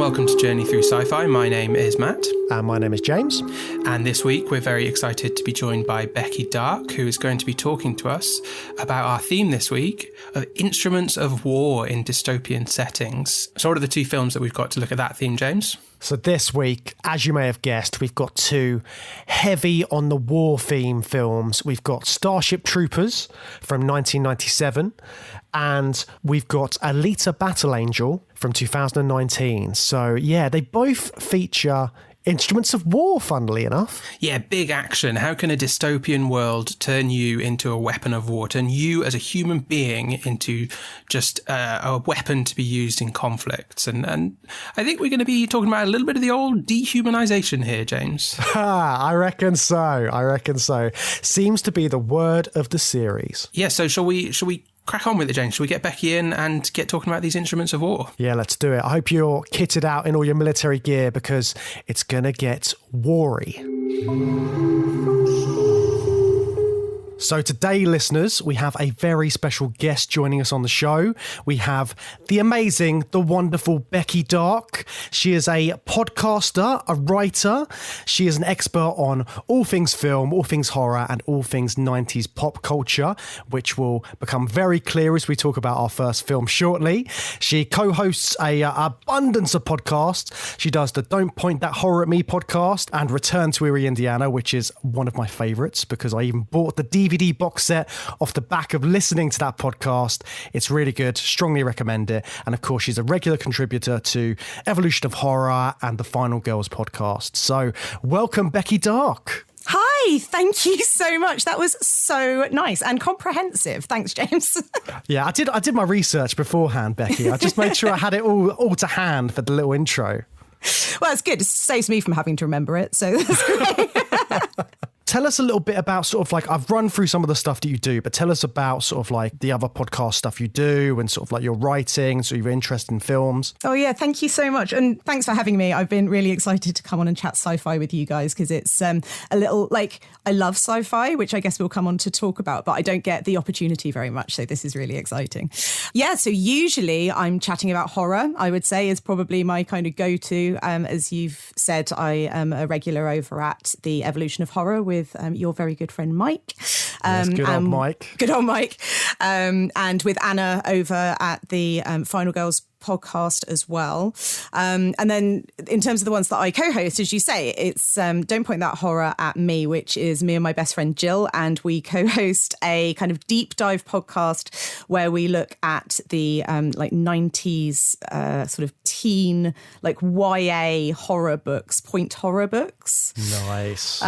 welcome to Journey Through Sci-Fi. My name is Matt. And my name is James. And this week we're very excited to be joined by Becky Darke, who is going to be talking to us about our theme this week of instruments of war in dystopian settings. So what are the two films that we've got to look at that theme, James? So this week, as you may have guessed, we've got two heavy on the war theme films. We've got Starship Troopers from 1997 and we've got Alita Battle Angel from 2019. So yeah, they both feature instruments of war, funnily enough. Yeah, big action. How can a dystopian world turn you into a weapon of war, turn you as a human being into just a weapon to be used in conflicts? And I think we're going to be talking about a little bit of the old dehumanization here, James. I reckon so. Seems to be the word of the series. Yeah, so shall we crack on with it, James? Shall we get Becky in and get talking about these instruments of war? Yeah, let's do it. I hope you're kitted out in all your military gear because it's going to get war-y. So today, listeners, we have a very special guest joining us on the show. We have the amazing, the wonderful Becky Darke. She is a podcaster, a writer. She is an expert on all things film, all things horror, and all things 90s pop culture, which will become very clear as we talk about our first film shortly. She co-hosts a abundance of podcasts. She does the Don't Point That Horror at Me podcast and Return to Erie, Indiana, which is one of my favorites because I even bought the DVD box set off the back of listening to that podcast. It's really good. Strongly recommend it. And of course, she's a regular contributor to Evolution of Horror and the Final Girls podcast. So welcome, Becky Darke. Hi, thank you so much. That was so nice and comprehensive. Thanks, James. Yeah, I did my research beforehand, Becky. I just made sure I had it all to hand for the little intro. Well, it's good. It saves me from having to remember it. So that's great. Tell us a little bit about sort of like, I've run through some of the stuff that you do, but tell us about sort of like the other podcast stuff you do and sort of like your writing, so your interest in films. Oh yeah, thank you so much. And thanks for having me. I've been really excited to come on and chat sci-fi with you guys because it's a little like, I love sci-fi, which I guess we'll come on to talk about, but I don't get the opportunity very much. So this is really exciting. Yeah, so usually I'm chatting about horror, I would say is probably my kind of go-to. As you've said, I am a regular over at the Evolution of Horror with your very good friend Mike. Yes, good old Mike. Good old Mike. And with Anna over at the Final Girls podcast as well. And then in terms of the ones that I co-host, as you say, it's Don't Point That Horror at Me, which is me and my best friend Jill, and we co-host a kind of deep dive podcast where we look at the like 90s sort of teen like YA horror books, point horror books. Nice.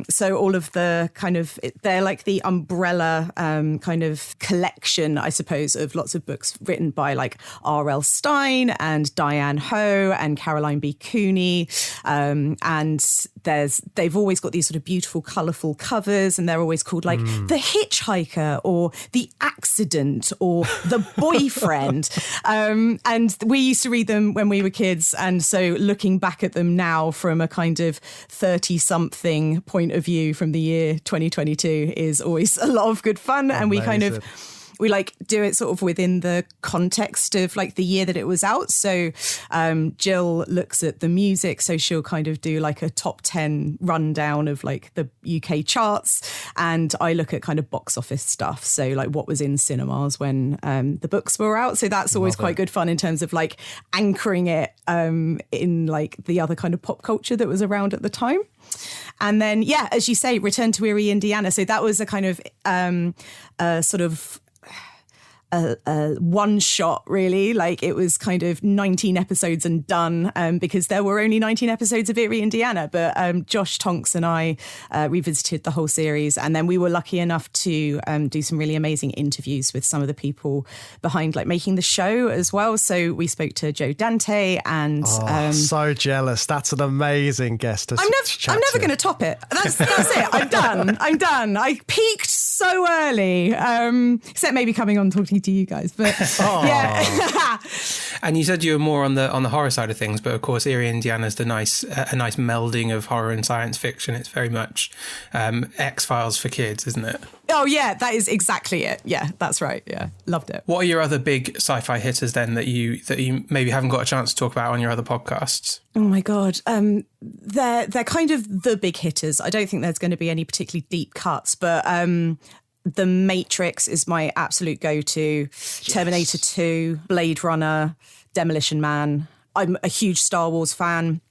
So all of the kind of, they're like the umbrella kind of collection, I suppose, of lots of books written by like R.L. Stein and Diane Ho and Caroline B. Cooney. And they've always got these sort of beautiful, colourful covers, and they're always called like The Hitchhiker or The Accident or The Boyfriend. And we used to read them when we were kids. And so looking back at them now from a kind of 30-something point of view from the year 2022 is always a lot of good fun. Amazing. And we kind of, we like do it sort of within the context of like the year that it was out. So Jill looks at the music, so she'll kind of do like a top 10 rundown of like the UK charts, and I look at kind of box office stuff, so like what was in cinemas when the books were out. So that's always quite good fun in terms of like anchoring it in like the other kind of pop culture that was around at the time. And then, yeah, as you say, Return to Erie, Indiana. So that was a kind of sort of a one shot, really. Like it was kind of 19 episodes and done because there were only 19 episodes of Erie, Indiana. But Josh Tonks and I revisited the whole series. And then we were lucky enough to do some really amazing interviews with some of the people behind like making the show as well. So we spoke to Joe Dante and... so jealous. That's an amazing guest to I'm never going to top it. That's it. I'm done. I peaked so early, except maybe coming on talking to you guys, but yeah. And you said you were more on the horror side of things, but of course, Erie, Indiana's a nice melding of horror and science fiction. It's very much X-Files for kids, isn't it? Oh yeah, that is exactly it. Yeah, that's right. Yeah, loved it. What are your other big sci-fi hitters then that you maybe haven't got a chance to talk about on your other podcasts? Oh my God. They're kind of the big hitters. I don't think there's going to be any particularly deep cuts, but The Matrix is my absolute go-to. Yes. Terminator 2, Blade Runner, Demolition Man. I'm a huge Star Wars fan.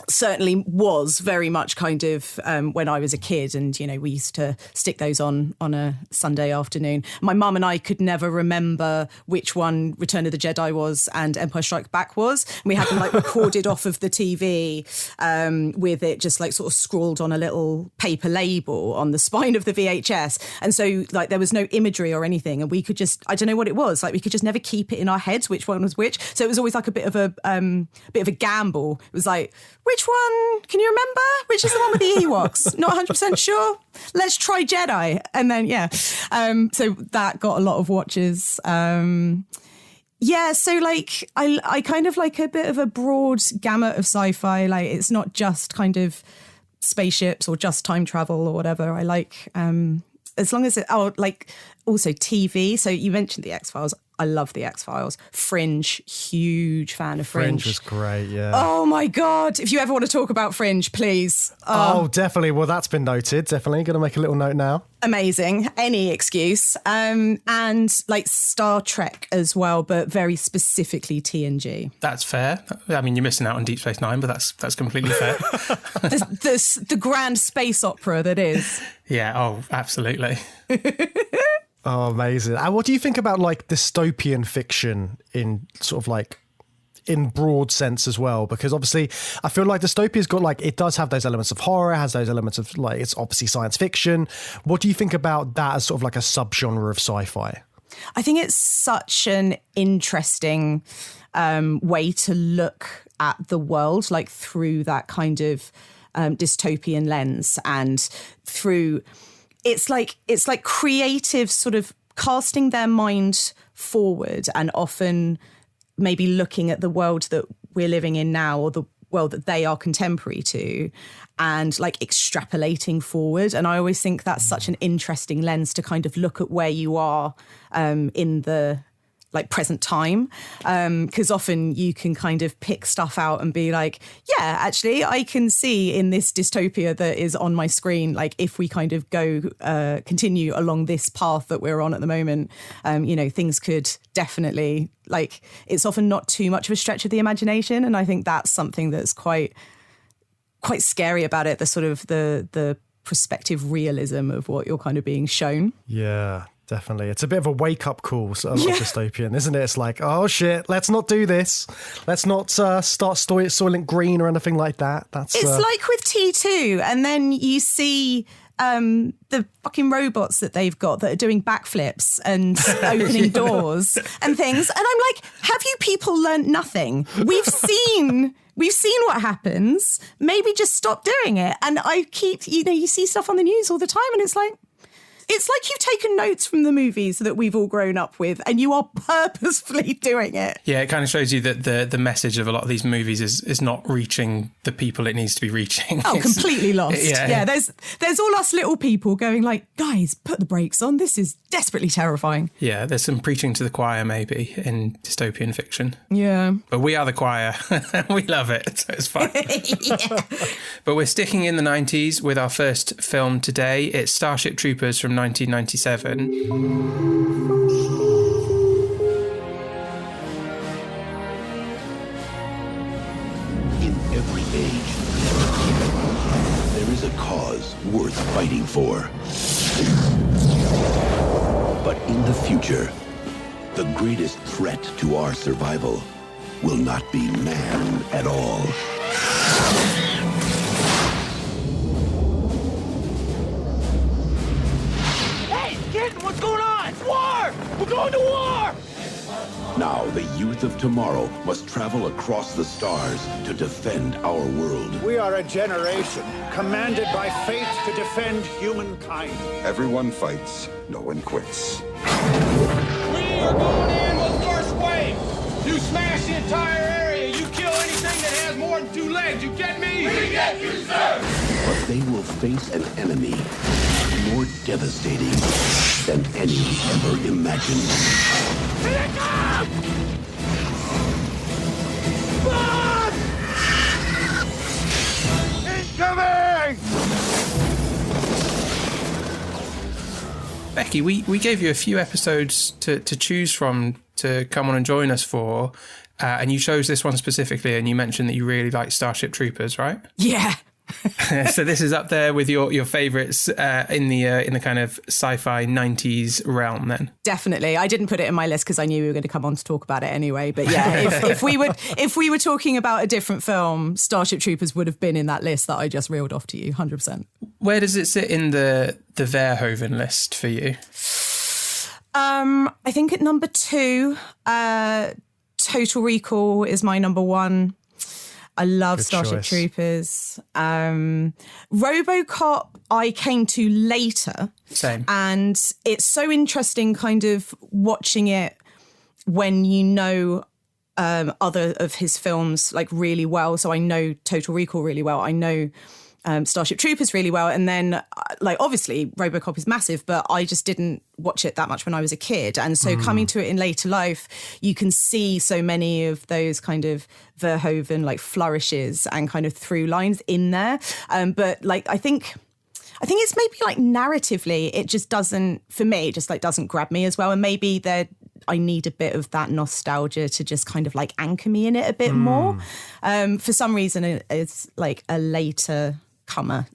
Certainly was very much kind of when I was a kid, and we used to stick those on a Sunday afternoon. My mum and I could never remember which one Return of the Jedi was and Empire Strikes Back was, and we had them like recorded off of the TV with it just like sort of scrawled on a little paper label on the spine of the VHS, and so like there was no imagery or anything, and we could just, I don't know what it was, like we could just never keep it in our heads which one was which, so it was always like a bit of a gamble. It was like, which one? Can you remember? Which is the one with the Ewoks? Not 100% sure. Let's try Jedi. And then, so that got a lot of watches. So like I kind of like a bit of a broad gamut of sci-fi. Like it's not just kind of spaceships or just time travel or whatever. I like, as long as like also TV. So you mentioned the X-Files. I love the X-Files. Fringe, huge fan of Fringe. Fringe was great, yeah. Oh my God. If you ever want to talk about Fringe, please. Oh, definitely. Well, that's been noted. Definitely. Going to make a little note now. Amazing. Any excuse. And like Star Trek as well, but very specifically TNG. That's fair. I mean, you're missing out on Deep Space Nine, but that's completely fair. the grand space opera that is. Yeah. Oh, absolutely. Oh, amazing. And what do you think about like dystopian fiction in sort of like in broad sense as well? Because obviously I feel like dystopia's got like, it does have those elements of horror, it has those elements of like, it's obviously science fiction. What do you think about that as sort of like a subgenre of sci-fi? I think it's such an interesting way to look at the world, like through that kind of dystopian lens, and through it's like creative sort of casting their mind forward and often maybe looking at the world that we're living in now, or the world that they are contemporary to, and like extrapolating forward. And I always think that's such an interesting lens to kind of look at where you are in the like present time, because often you can kind of pick stuff out and be like, yeah, actually I can see in this dystopia that is on my screen, like if we kind of go continue along this path that we're on at the moment, things could definitely, like, it's often not too much of a stretch of the imagination, and I think that's something that's quite scary about it, the sort of the prospective realism of what you're kind of being shown. Yeah, definitely. It's a bit of a wake-up call, sort of like dystopian, isn't it? It's like, oh shit, let's not do this. Let's not start Soylent Green or anything like that. It's like with T2, and then you see the fucking robots that they've got that are doing backflips and opening doors and things. And I'm like, have you people learnt nothing? We've seen what happens. Maybe just stop doing it. And I keep, you see stuff on the news all the time, and it's like you've taken notes from the movies that we've all grown up with, and you are purposefully doing it. Yeah, it kind of shows you that the message of a lot of these movies is not reaching the people it needs to be reaching. Oh, completely lost. Yeah, there's all us little people going like, guys, put the brakes on. This is desperately terrifying. Yeah, there's some preaching to the choir maybe in dystopian fiction. Yeah. But we are the choir. We love it, so it's fine. Yeah. But we're sticking in the 90s with our first film today. It's Starship Troopers from 1997. In every age, there is a cause worth fighting for. But in the future, the greatest threat to our survival will not be man at all. What's going on? It's war! We're going to war! Now, the youth of tomorrow must travel across the stars to defend our world. We are a generation commanded by fate to defend humankind. Everyone fights, no one quits. We are going in with first wave! You smash the entire area. You kill anything that has more than 2 legs. You get me? We get you, sir. But they will face an enemy more devastating than any ever imagined. Here it comes! Run! Incoming! Becky, we gave you a few episodes to choose from to come on and join us for, and you chose this one specifically, and you mentioned that you really like Starship Troopers, right? Yeah. So this is up there with your favourites in the kind of sci-fi 90s realm then? Definitely. I didn't put it in my list because I knew we were going to come on to talk about it anyway. But yeah, if we were talking about a different film, Starship Troopers would have been in that list that I just reeled off to you, 100%. Where does it sit in the Verhoeven list for you? I think at number 2, Total Recall is my number 1. I love Good Starship choice. Troopers. RoboCop I came to later. Same. And it's so interesting kind of watching it when you know other of his films like really well. So I know Total Recall really well. I know Starship Troopers really well. And then like obviously RoboCop is massive, but I just didn't watch it that much when I was a kid. And so coming to it in later life, you can see so many of those kind of Verhoeven like flourishes and kind of through lines in there. But like I think it's maybe like narratively, it just doesn't, for me, it just like doesn't grab me as well. And maybe I need a bit of that nostalgia to just kind of like anchor me in it a bit more. For some reason, it's like a later comer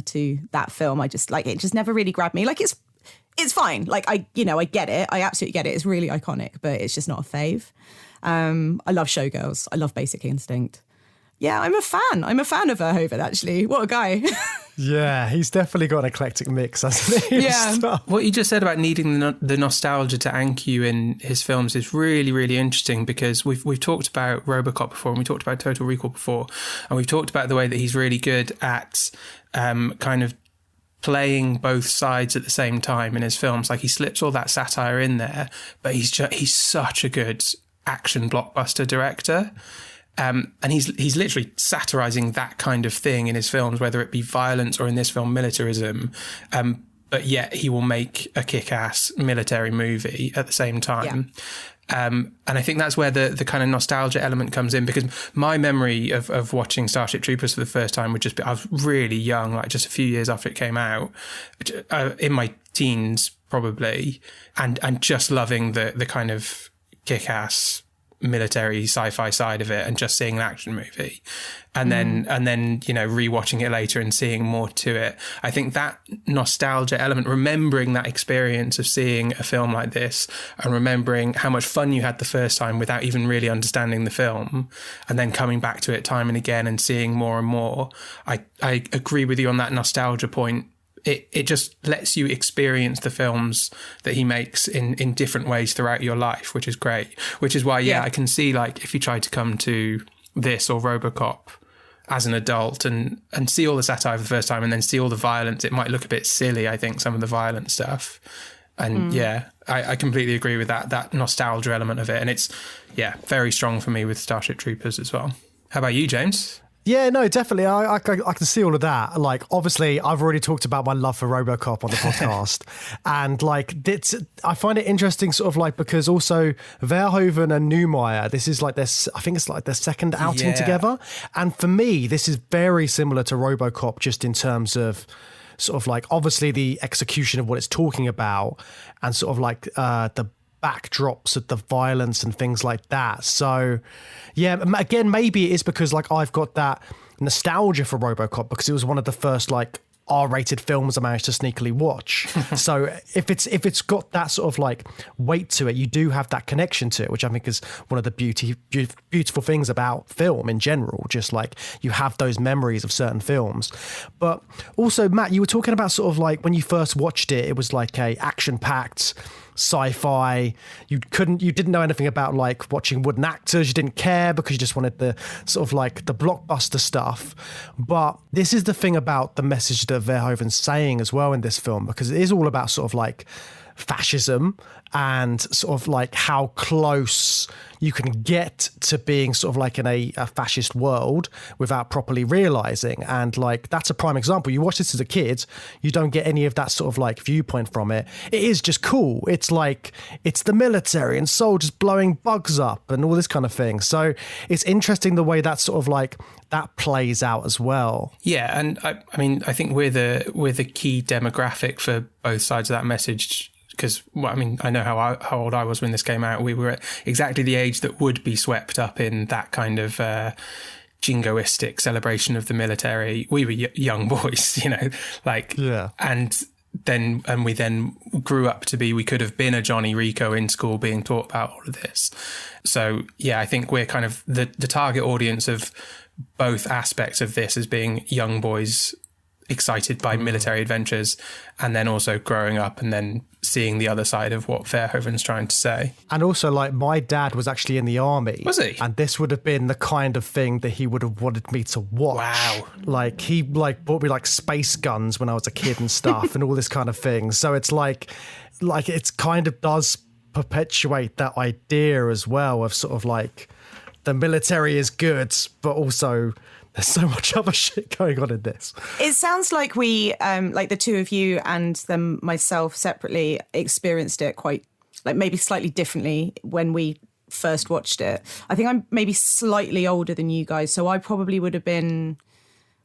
to that film. I just like, it just never really grabbed me. Like it's fine. Like I get it. I absolutely get it. It's really iconic, but it's just not a fave. I love Showgirls. I love Basic Instinct. Yeah, I'm a fan of Verhoeven, actually. What a guy. Yeah, he's definitely got an eclectic mix, hasn't he? Yeah. What you just said about needing the nostalgia to anchor you in his films is really, really interesting, because we've talked about RoboCop before, and we talked about Total Recall before, and we've talked about the way that he's really good at kind of playing both sides at the same time in his films. Like he slips all that satire in there, but he's such a good action blockbuster director. And he's literally satirizing that kind of thing in his films, whether it be violence or in this film militarism. But yet he will make a kick-ass military movie at the same time. Yeah. And I think that's where the kind of nostalgia element comes in, because my memory of watching Starship Troopers for the first time would just be, I was really young, like just a few years after it came out, in my teens probably, and just loving the kind of kick-ass military sci-fi side of it, and just seeing an action movie, and then rewatching it later and seeing more to it. I think that nostalgia element, remembering that experience of seeing a film like this and remembering how much fun you had the first time without even really understanding the film, and then coming back to it time and again and seeing more and more, I agree with you on that nostalgia point. It just lets you experience the films that he makes in different ways throughout your life, which is great. Which is why, I can see, like, if you try to come to this or RoboCop as an adult and see all the satire for the first time and then see all the violence, it might look a bit silly, I think, some of the violent stuff. And I completely agree with that nostalgia element of it. And it's, very strong for me with Starship Troopers as well. How about you, James? Yeah, no, definitely. I can see all of that. Like, obviously, I've already talked about my love for RoboCop on the podcast. And, like, I find it interesting sort of like, because also Verhoeven and Neumeier, this is like I think it's like their second outing together. And for me, this is very similar to RoboCop, just in terms of sort of like, obviously, the execution of what it's talking about, and sort of like the backdrops of the violence and things like that. So yeah, again, maybe it is because like I've got that nostalgia for RoboCop because it was one of the first like R-rated films I managed to sneakily watch. So if it's got that sort of like weight to it, you do have that connection to it, which I think is one of the beautiful things about film in general. Just like you have those memories of certain films. But also, Matt, you were talking about sort of like when you first watched it, it was like a action-packed sci-fi. You didn't know anything about like watching wooden actors. You didn't care because you just wanted the sort of like the blockbuster stuff. But this is the thing about the message that Verhoeven's saying as well in this film, because it is all about sort of like fascism and sort of like how close you can get to being sort of like in a fascist world without properly realizing. And like, that's a prime example. You watch this as a kid, you don't get any of that sort of like viewpoint from it. It is just cool. It's like, it's the military and soldiers blowing bugs up and all this kind of thing. So it's interesting the way that sort of like that plays out as well. Yeah, and I mean, I think we're the key demographic for both sides of that message. Because, well, I mean, I know how old I was when this came out. We were at exactly the age that would be swept up in that kind of jingoistic celebration of the military. We were young boys, you know, like, yeah. And we then grew up to be, we could have been a Johnny Rico in school being taught about all of this. So, yeah, I think we're kind of the target audience of both aspects of this as being young boys excited by military adventures, and then also growing up and then seeing the other side of what Verhoeven's trying to say. And also, like, my dad was actually in the army. Was he? And this would have been the kind of thing that he would have wanted me to watch. Wow. Like, he like bought me like space guns when I was a kid and stuff and all this kind of thing. So it's like it's kind of does perpetuate that idea as well of sort of like the military is good, but also there's so much other shit going on in this. It sounds like we, like the two of you and then myself separately, experienced it quite, like maybe slightly differently when we first watched it. I think I'm maybe slightly older than you guys, so I probably would have been,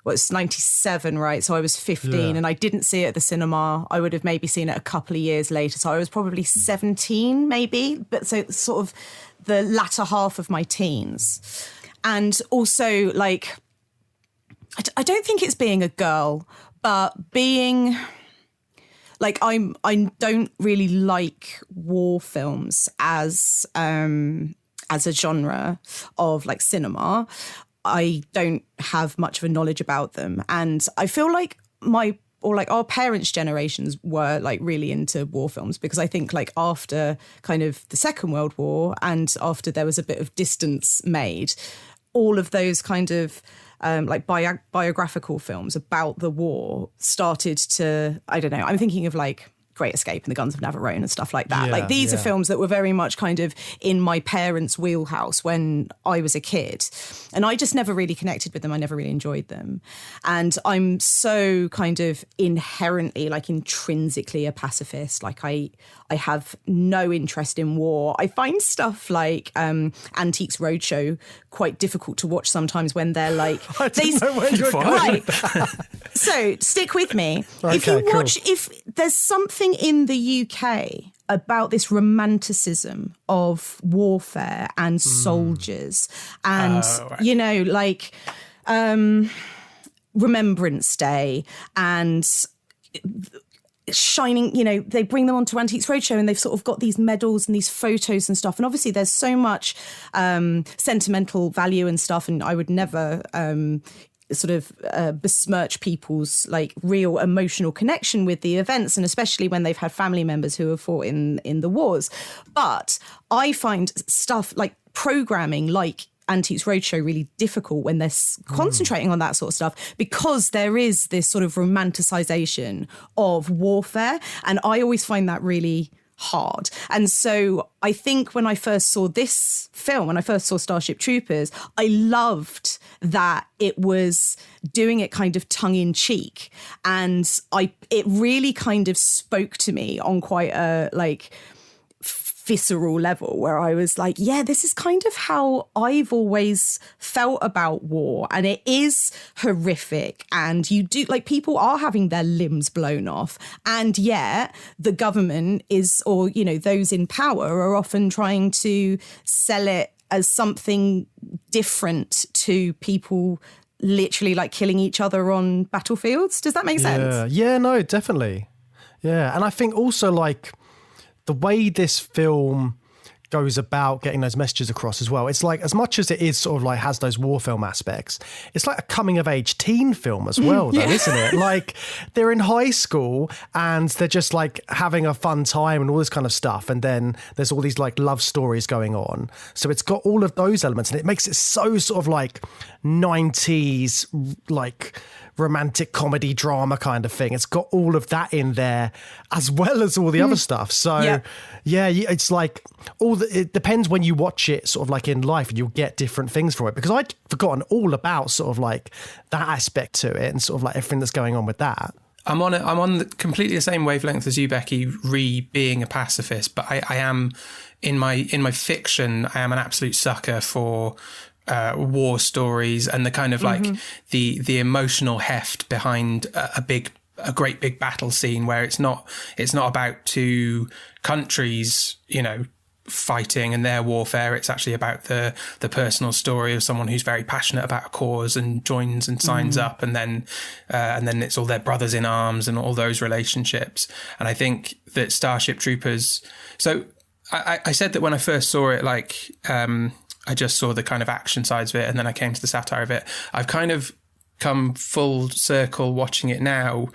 it's 97, right? So I was 15 and I didn't see it at the cinema. I would have maybe seen it a couple of years later. So I was probably 17 maybe, but so sort of the latter half of my teens. And also like, I don't think it's being a girl, but being like I don't really like war films as a genre of like cinema. I don't have much of a knowledge about them, and I feel like our parents' generations were like really into war films, because I think like after kind of the Second World War and after there was a bit of distance made, all of those kind of like biographical films about the war started to, I don't know, I'm thinking of like Great Escape and The Guns of Navarone and stuff like that. Yeah, like these are films that were very much kind of in my parents' wheelhouse when I was a kid. And I just never really connected with them. I never really enjoyed them. And I'm so kind of inherently, like intrinsically a pacifist. Like I have no interest in war. I find stuff like Antiques Roadshow quite difficult to watch sometimes when they're like... I didn't know where you were going with that. So stick with me. Okay, if you watch, cool. if there's something in the UK about this romanticism of warfare and soldiers and, you know, like Remembrance Day and shining, you know, they bring them onto Antiques Roadshow and they've sort of got these medals and these photos and stuff. And obviously there's so much sentimental value and stuff. And I would never sort of besmirch people's like real emotional connection with the events, and especially when they've had family members who have fought in the wars. But I find stuff like programming like Antiques Roadshow really difficult when they're concentrating on that sort of stuff, because there is this sort of romanticization of warfare, and I always find that really hard. And so I think when I first saw this film, when I first saw Starship Troopers, I loved that it was doing it kind of tongue in cheek, and it really kind of spoke to me on quite a like visceral level, where I was like, yeah, this is kind of how I've always felt about war. And it is horrific. And you do, like, people are having their limbs blown off. And yet the government is, or, you know, those in power are often trying to sell it as something different to people literally like killing each other on battlefields. Does that make sense? Yeah, no, definitely. Yeah. And I think also like, the way this film goes about getting those messages across as well, it's like, as much as it is sort of like has those war film aspects, it's like a coming of age teen film as well, though, isn't it? Like they're in high school and they're just like having a fun time and all this kind of stuff. And then there's all these like love stories going on. So it's got all of those elements and it makes it so sort of like 90s, like romantic comedy drama kind of thing. It's got all of that in there as well as all the other stuff. So yeah, it's like it depends when you watch it sort of like in life, and you'll get different things from it, because I'd forgotten all about sort of like that aspect to it and sort of like everything that's going on with that. I'm on completely the same wavelength as you, Becky, being a pacifist, but I am in my fiction, I am an absolute sucker for war stories and the kind of like the emotional heft behind a great big battle scene, where it's not about two countries, fighting and their warfare. It's actually about the personal story of someone who's very passionate about a cause and joins and signs up, and then it's all their brothers in arms and all those relationships. And I think that Starship Troopers. So I said that when I first saw it, like I just saw the kind of action sides of it, and then I came to the satire of it. I've kind of come full circle watching it now,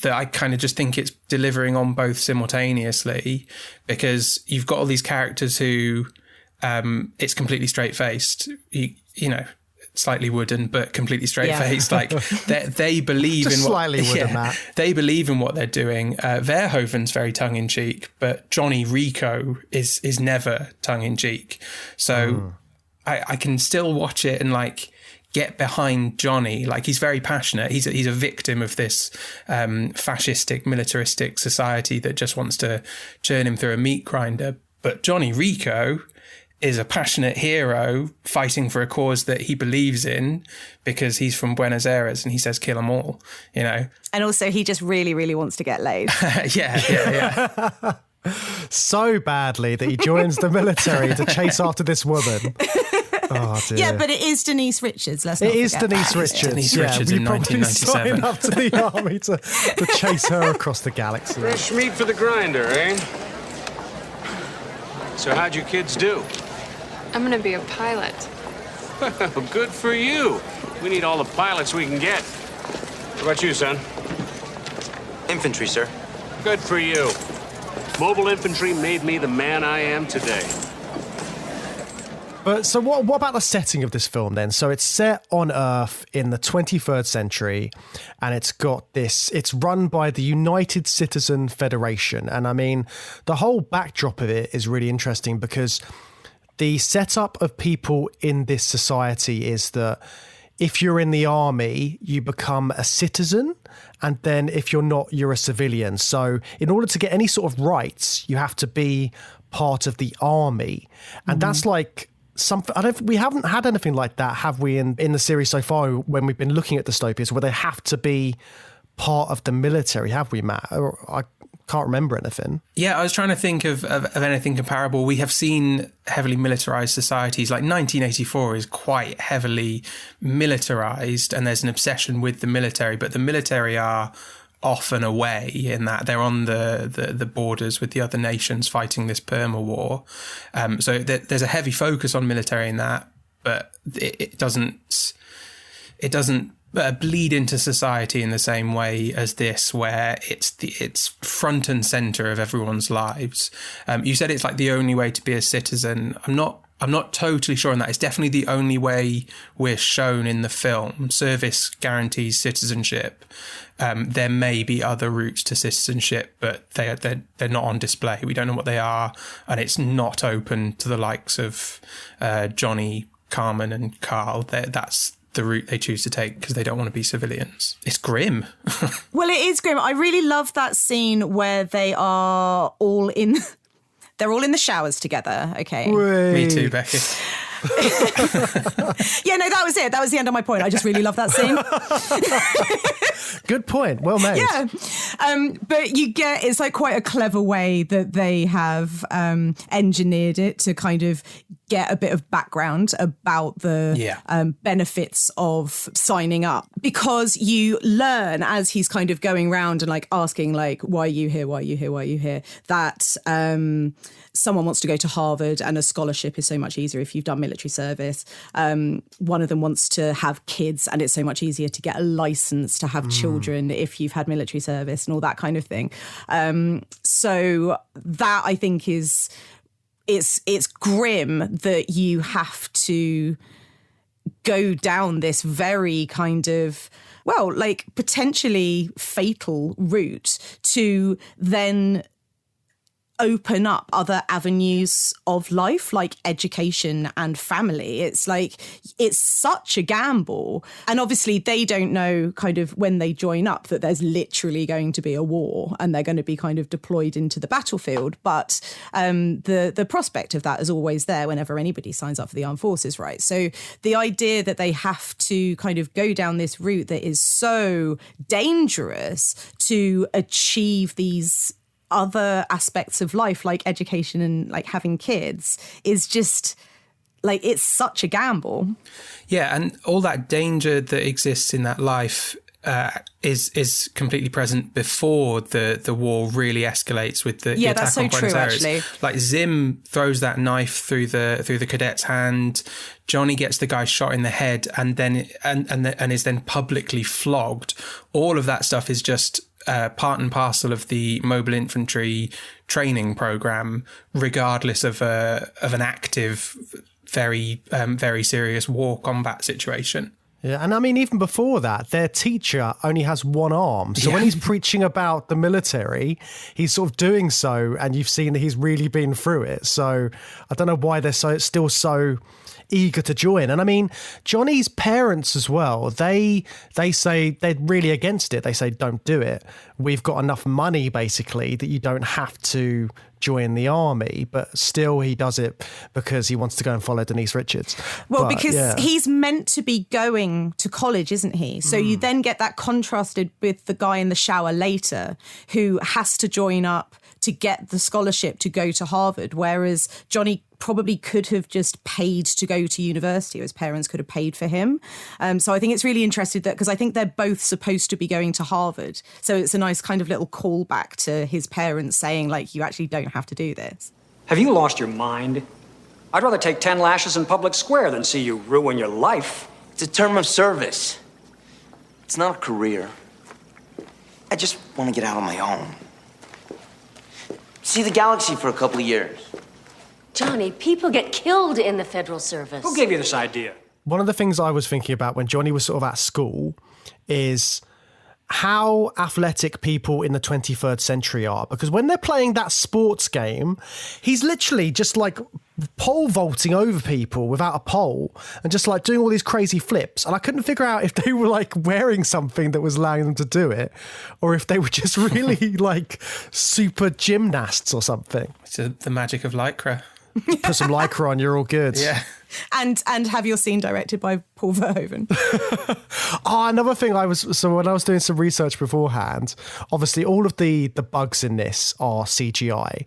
that I kind of just think it's delivering on both simultaneously, because you've got all these characters who it's completely straight-faced, slightly wooden, but completely straight-faced. Like they believe in slightly wooden, Matt. They believe in what they're doing. Verhoeven's very tongue-in-cheek, but Johnny Rico is never tongue-in-cheek. So I can still watch it and like get behind Johnny. Like, he's very passionate. He's a victim of this fascistic, militaristic society that just wants to churn him through a meat grinder. But Johnny Rico is a passionate hero fighting for a cause that he believes in, because he's from Buenos Aires and he says kill them all, And also he just really, really wants to get laid. Yeah. So badly that he joins the military to chase after this woman. Oh, dear. Yeah, but it is Denise Richards. Let's not It is forget Denise that. Richards. Denise Richards in we probably 1997. sign up to the army to chase her across the galaxy. Fresh meat for the grinder, eh? So how'd you kids do? I'm gonna be a pilot. Good for you. We need all the pilots we can get. What about you, son? Infantry, sir. Good for you. Mobile infantry made me the man I am today. But so what about the setting of this film then? So it's set on Earth in the 23rd century, and it's run by the United Citizen Federation. And I mean, the whole backdrop of it is really interesting, because the setup of people in this society is that if you're in the army, you become a citizen, and then if you're not, you're a civilian. So in order to get any sort of rights, you have to be part of the army. And that's like something, we haven't had anything like that, have we, in the series so far, when we've been looking at dystopias, where they have to be part of the military, have we, Matt? Or I can't remember anything. Yeah, I was trying to think of anything comparable. We have seen heavily militarized societies. Like 1984 is quite heavily militarized, and there's an obsession with the military, but the military are off and away in that they're on the borders with the other nations fighting this perma war. So there's a heavy focus on military in that, but it doesn't bleed into society in the same way as this, where it's front and center of everyone's lives. You said it's like the only way to be a citizen. I'm not totally sure on that. It's definitely the only way we're shown in the film. Service guarantees citizenship. There may be other routes to citizenship, but they're not on display. We don't know what they are, and it's not open to the likes of Johnny, Carmen, and Carl. That's the route they choose to take because they don't want to be civilians. It's grim. Well, it is grim. I really love that scene where they are all in... They're all in the showers together, okay? Me too, Becky. Yeah, no, that was it. That was the end of my point. I just really love that scene. Good point. Well made. Yeah. But it's like quite a clever way that they have engineered it to kind of get a bit of background about the benefits of signing up, because you learn as he's kind of going around and like asking like, why are you here? Why are you here? Why are you here? That someone wants to go to Harvard and a scholarship is so much easier if you've done military service. One of them wants to have kids and it's so much easier to get a license to have children if you've had military service and all that kind of thing. So that I think it's grim that you have to go down this very kind of, well, like potentially fatal route to then open up other avenues of life, like education and family. It's like, it's such a gamble. And obviously they don't know kind of when they join up that there's literally going to be a war and they're going to be kind of deployed into the battlefield. But the prospect of that is always there whenever anybody signs up for the armed forces, right? So the idea that they have to kind of go down this route that is so dangerous to achieve these other aspects of life, like education and like having kids, is just like, it's such a gamble. Yeah, and all that danger that exists in that life is completely present before the war really escalates with the attack that's on so Buenos true, Aires. actually. Like Zim throws that knife through the cadet's hand. Johnny gets the guy shot in the head and then and is then publicly flogged. All of that stuff is just part and parcel of the mobile infantry training program, regardless of an active, very very serious war combat situation. Yeah, and I mean, even before that, their teacher only has one arm. So when he's preaching about the military, he's sort of doing so, and you've seen that he's really been through it. So I don't know why they're still so eager to join. And I mean, Johnny's parents as well, they say they're really against it. They say, don't do it. We've got enough money, basically, that you don't have to join the army, but still he does it because he wants to go and follow Denise Richards. Well, because he's meant to be going to college, isn't he? So you then get that contrasted with the guy in the shower later who has to join up to get the scholarship to go to Harvard, whereas Johnny probably could have just paid to go to university, or his parents could have paid for him. So I think it's really interesting that, because I think they're both supposed to be going to Harvard. So it's a nice kind of little callback to his parents saying, like, you actually don't have to do this. Have you lost your mind? I'd rather take 10 lashes in public square than see you ruin your life. It's a term of service. It's not a career. I just want to get out on my own. See the galaxy for a couple of years. Johnny, people get killed in the federal service. Who gave you this idea? One of the things I was thinking about when Johnny was sort of at school is how athletic people in the 23rd century are. Because when they're playing that sports game, he's literally just like pole vaulting over people without a pole and just like doing all these crazy flips. And I couldn't figure out if they were like wearing something that was allowing them to do it, or if they were just really like super gymnasts or something. It's the magic of Lycra. Put some Lycra on, you're all good. Yeah. And have your scene directed by Paul Verhoeven. Another thing so when I was doing some research beforehand, obviously all of the bugs in this are CGI.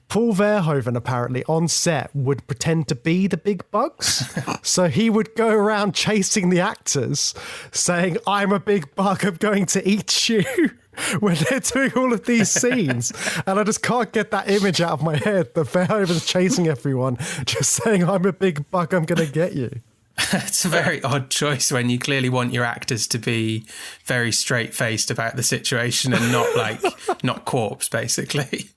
Paul Verhoeven apparently on set would pretend to be the big bugs. So he would go around chasing the actors saying, I'm a big bug, I'm going to eat you, when they're doing all of these scenes. And I just can't get that image out of my head that Verhoeven's chasing everyone, just saying, I'm a big bug, I'm going to get you. It's a very odd choice when you clearly want your actors to be very straight-faced about the situation and not corpse, basically.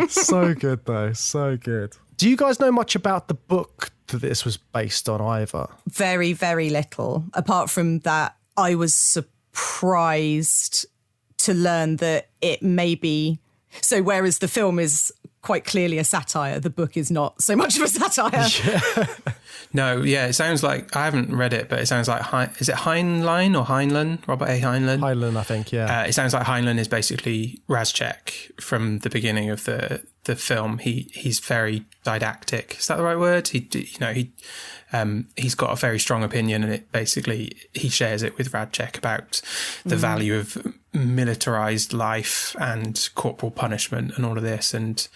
So good, though. So good. Do you guys know much about the book that this was based on either? Very, very little. Apart from that, I was surprised to learn that it may be... So whereas the film is quite clearly a satire, the book is not so much of a satire. Yeah. No, yeah, it sounds like, I haven't read it, but it sounds like, is it Heinlein or Heinlein? Robert A. Heinlein? Heinlein, I think, yeah. It sounds like Heinlein is basically Razchek from the beginning of the film. He's very didactic. Is that the right word? He's got a very strong opinion, and it basically, he shares it with Razchek about the value of militarized life and corporal punishment and all of this, and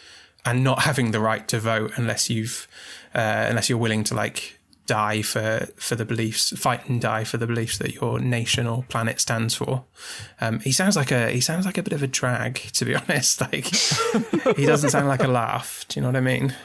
not having the right to vote unless you're willing to like die for the beliefs, fight and die for the beliefs that your nation or planet stands for. He sounds like a bit of a drag, to be honest. Like, he doesn't sound like a laugh. Do you know what I mean?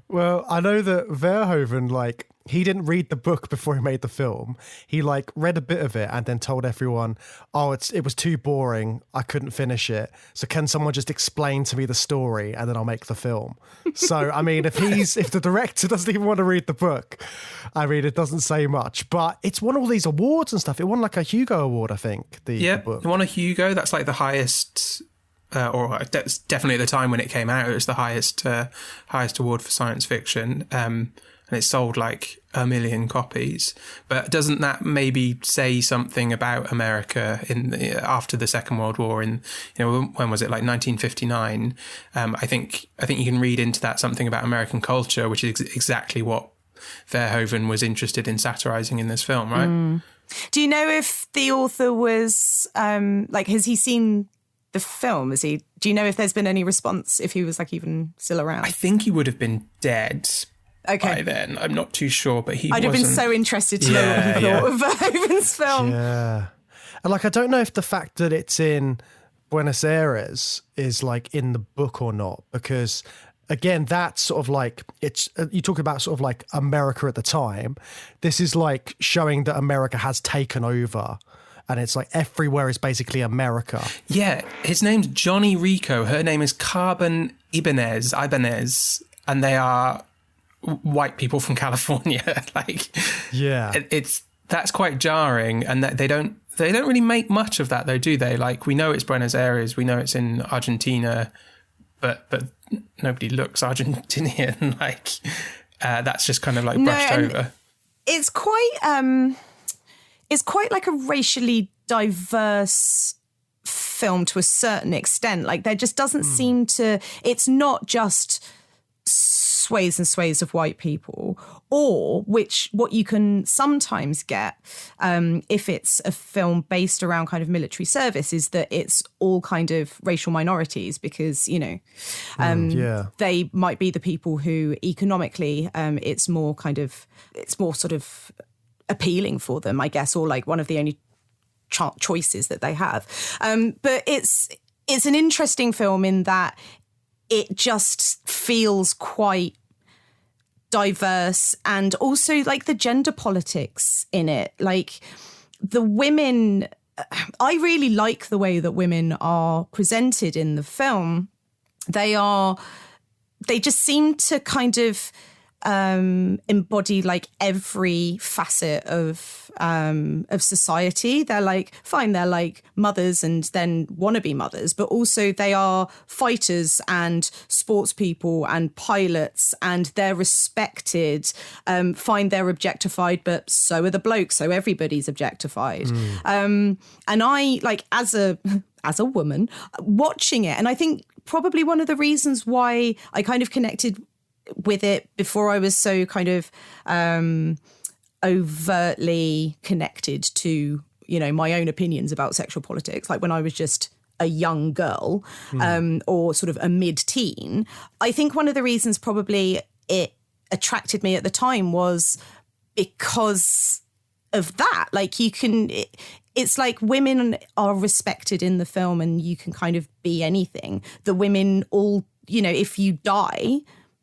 Well, I know that Verhoeven, like, he didn't read the book before he made the film. He like read a bit of it and then told everyone, "Oh, it was too boring. I couldn't finish it. So can someone just explain to me the story and then I'll make the film?" So I mean, if the director doesn't even want to read the book, I mean, it doesn't say much. But it's won all these awards and stuff. It won like a Hugo Award, I think. The book. It won a Hugo. That's like the highest. Or that's definitely at the time when it came out, it was the highest award for science fiction. And it sold like 1 million copies. But doesn't that maybe say something about America after the Second World War? In when was it, like 1959? I think you can read into that something about American culture, which is exactly what Verhoeven was interested in satirizing in this film, right? Mm. Do you know if the author was has he seen the film? Do you know if there's been any response, if he was like even still around? I think he would have been dead. By then, I'm not too sure, but I'd have been so interested to know what he thought of Verhoeven's film. Yeah, and like I don't know if the fact that it's in Buenos Aires is like in the book or not, because again, that's sort of like it's you talk about sort of like America at the time. This is like showing that America has taken over. And it's like everywhere is basically America. Yeah, his name's Johnny Rico. Her name is Carbon Ibanez, and they are white people from California. That's quite jarring, and that they don't really make much of that though, do they? Like, we know it's Buenos Aires, we know it's in Argentina, but nobody looks Argentinian. That's just kind of like brushed over. It's quite like a racially diverse film to a certain extent. Like, there just doesn't seem to, it's not just swathes and swathes of white people, or what you can sometimes get if it's a film based around kind of military service, is that it's all kind of racial minorities, because they might be the people who economically it's more sort of appealing for them, I guess, or like one of the only choices that they have. But it's an interesting film in that it just feels quite diverse, and also like the gender politics in it. Like, the women, I really like the way that women are presented in the film. They just seem to kind of embody like every facet of society. They're like, fine, they're like mothers and then wannabe mothers, but also they are fighters and sports people and pilots, and they're respected. Fine, they're objectified, but so are the blokes, so everybody's objectified. And I, like, as a woman watching it, and I think probably one of the reasons why I kind of connected with it before I was so kind of overtly connected to, my own opinions about sexual politics, like when I was just a young girl or sort of a mid-teen. I think one of the reasons probably it attracted me at the time was because of that. Like, it's like women are respected in the film, and you can kind of be anything. The women all, if you die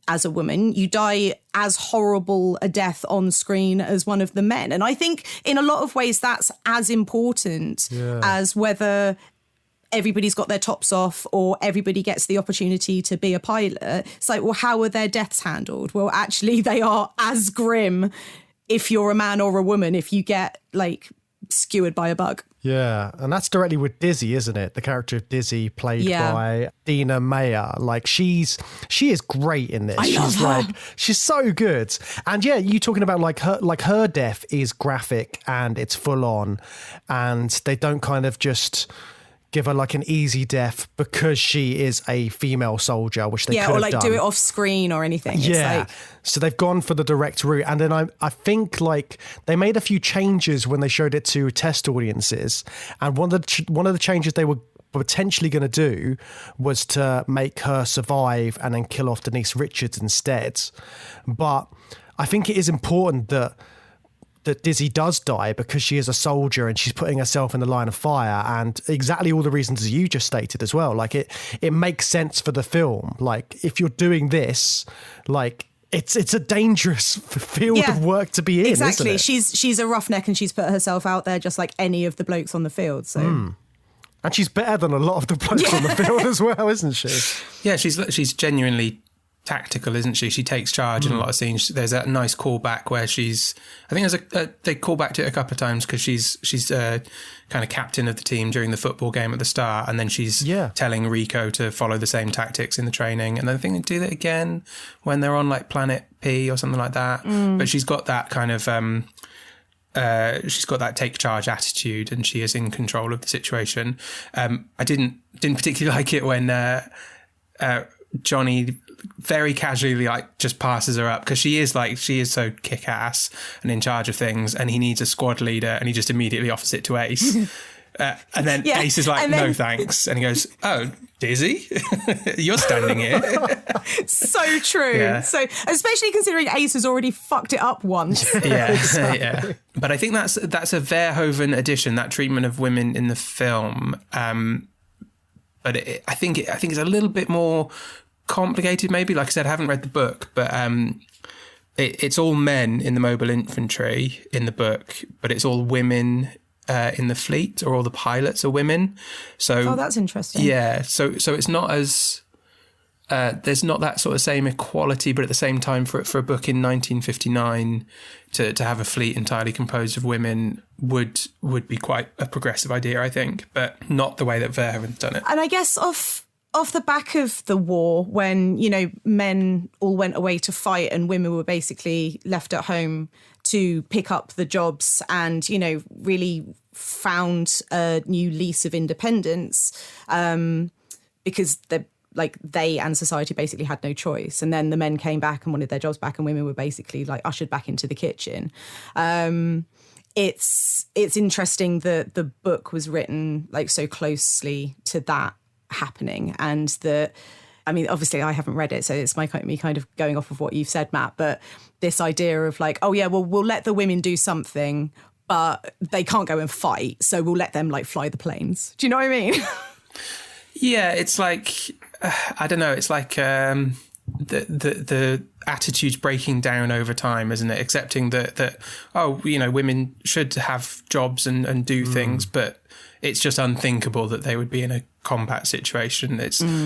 as a woman, you die as horrible a death on screen as one of the men. And I think in a lot of ways that's as important as whether everybody's got their tops off or everybody gets the opportunity to be a pilot. It's like, well, how are their deaths handled? Well, actually, they are as grim if you're a man or a woman, if you get like skewered by a bug. Yeah, and that's directly with Dizzy, isn't it? The character of Dizzy, played by Dina Meyer. Like, she is great in this. She's so good. And yeah, you talking about her death is graphic and it's full on, and they don't kind of just give her like an easy death because she is a female soldier, which they could have done. Do it off screen or anything. Yeah. So they've gone for the direct route. And then I think like they made a few changes when they showed it to test audiences. And one of the changes they were potentially going to do was to make her survive and then kill off Denise Richards instead. But I think it is important that Dizzy does die because she is a soldier and she's putting herself in the line of fire, and exactly all the reasons as you just stated as well. Like, it makes sense for the film. Like, if you're doing this, like, it's a dangerous field of work to be in. Exactly. Isn't it? She's a roughneck and she's put herself out there just like any of the blokes on the field. So. And she's better than a lot of the blokes on the field as well, isn't she? Yeah, she's genuinely tactical, isn't she? She takes charge in a lot of scenes. There's that nice callback where I think they call back to it a couple of times because she's kind of captain of the team during the football game at the start, and then she's telling Rico to follow the same tactics in the training, and then I think they do that again when they're on like Planet P or something like that. But she's got that kind of she's got that take charge attitude, and she is in control of the situation. I didn't particularly like it when Johnny very casually like just passes her up, because she is so kick-ass and in charge of things, and he needs a squad leader, and he just immediately offers it to Ace. And then Ace is like, no thanks, and he goes, oh, Dizzy, you're standing here. So true. Yeah. So especially considering Ace has already fucked it up once. Yeah. But I think that's a Verhoeven addition, that treatment of women in the film. But I think it's a little bit more complicated, maybe. Like I said, I haven't read the book, but it's all men in the mobile infantry in the book, but it's all women in the fleet, or all the pilots are women. So that's interesting. Yeah, so it's not as there's not that sort of same equality, but at the same time, for a book in 1959 to have a fleet entirely composed of women would be quite a progressive idea, I think, but not the way that Verhoeven's done it. And I guess off the back of the war, when, you know, men all went away to fight and women were basically left at home to pick up the jobs and, you know, really found a new lease of independence, because they and society basically had no choice. And then the men came back and wanted their jobs back, and women were basically like ushered back into the kitchen. It's interesting that the book was written like so closely to that happening, and I mean, obviously I haven't read it, so it's me kind of going off of what you've said, Matt, but this idea of like, oh yeah, well, we'll let the women do something, but they can't go and fight, so we'll let them like fly the planes. Do you know what I mean? Yeah, it's like, I don't know, it's like the attitude's breaking down over time, isn't it? Accepting that oh, you know, women should have jobs and do things, but it's just unthinkable that they would be in a combat situation.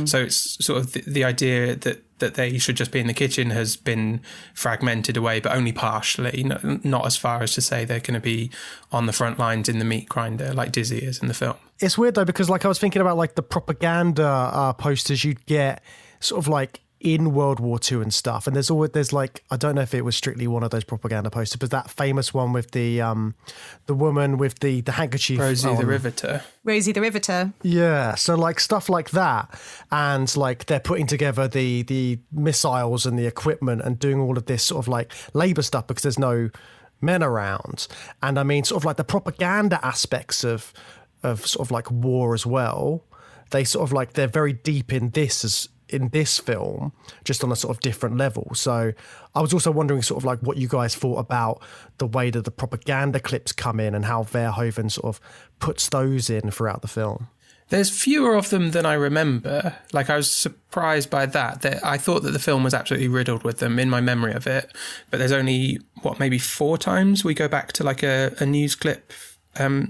So it's sort of the idea that they should just be in the kitchen has been fragmented away, but only partially, not as far as to say they're going to be on the front lines in the meat grinder like Dizzy is in the film. It's weird though, because like I was thinking about like the propaganda posters you'd get sort of like in World War II and stuff, and there's like, I don't know if it was strictly one of those propaganda posters, but that famous one with the woman with the handkerchief, Rosie the Riveter. Yeah, so like stuff like that, and like they're putting together the missiles and the equipment and doing all of this sort of like labour stuff because there's no men around. And I mean, sort of like the propaganda aspects of sort of like war as well, they sort of like, they're very deep in this film, just on a sort of different level. So I was also wondering sort of like what you guys thought about the way that the propaganda clips come in and how Verhoeven sort of puts those in throughout the film. There's fewer of them than I remember. Like, I was surprised by that I thought that the film was absolutely riddled with them in my memory of it. But there's only, maybe 4 times we go back to like a news clip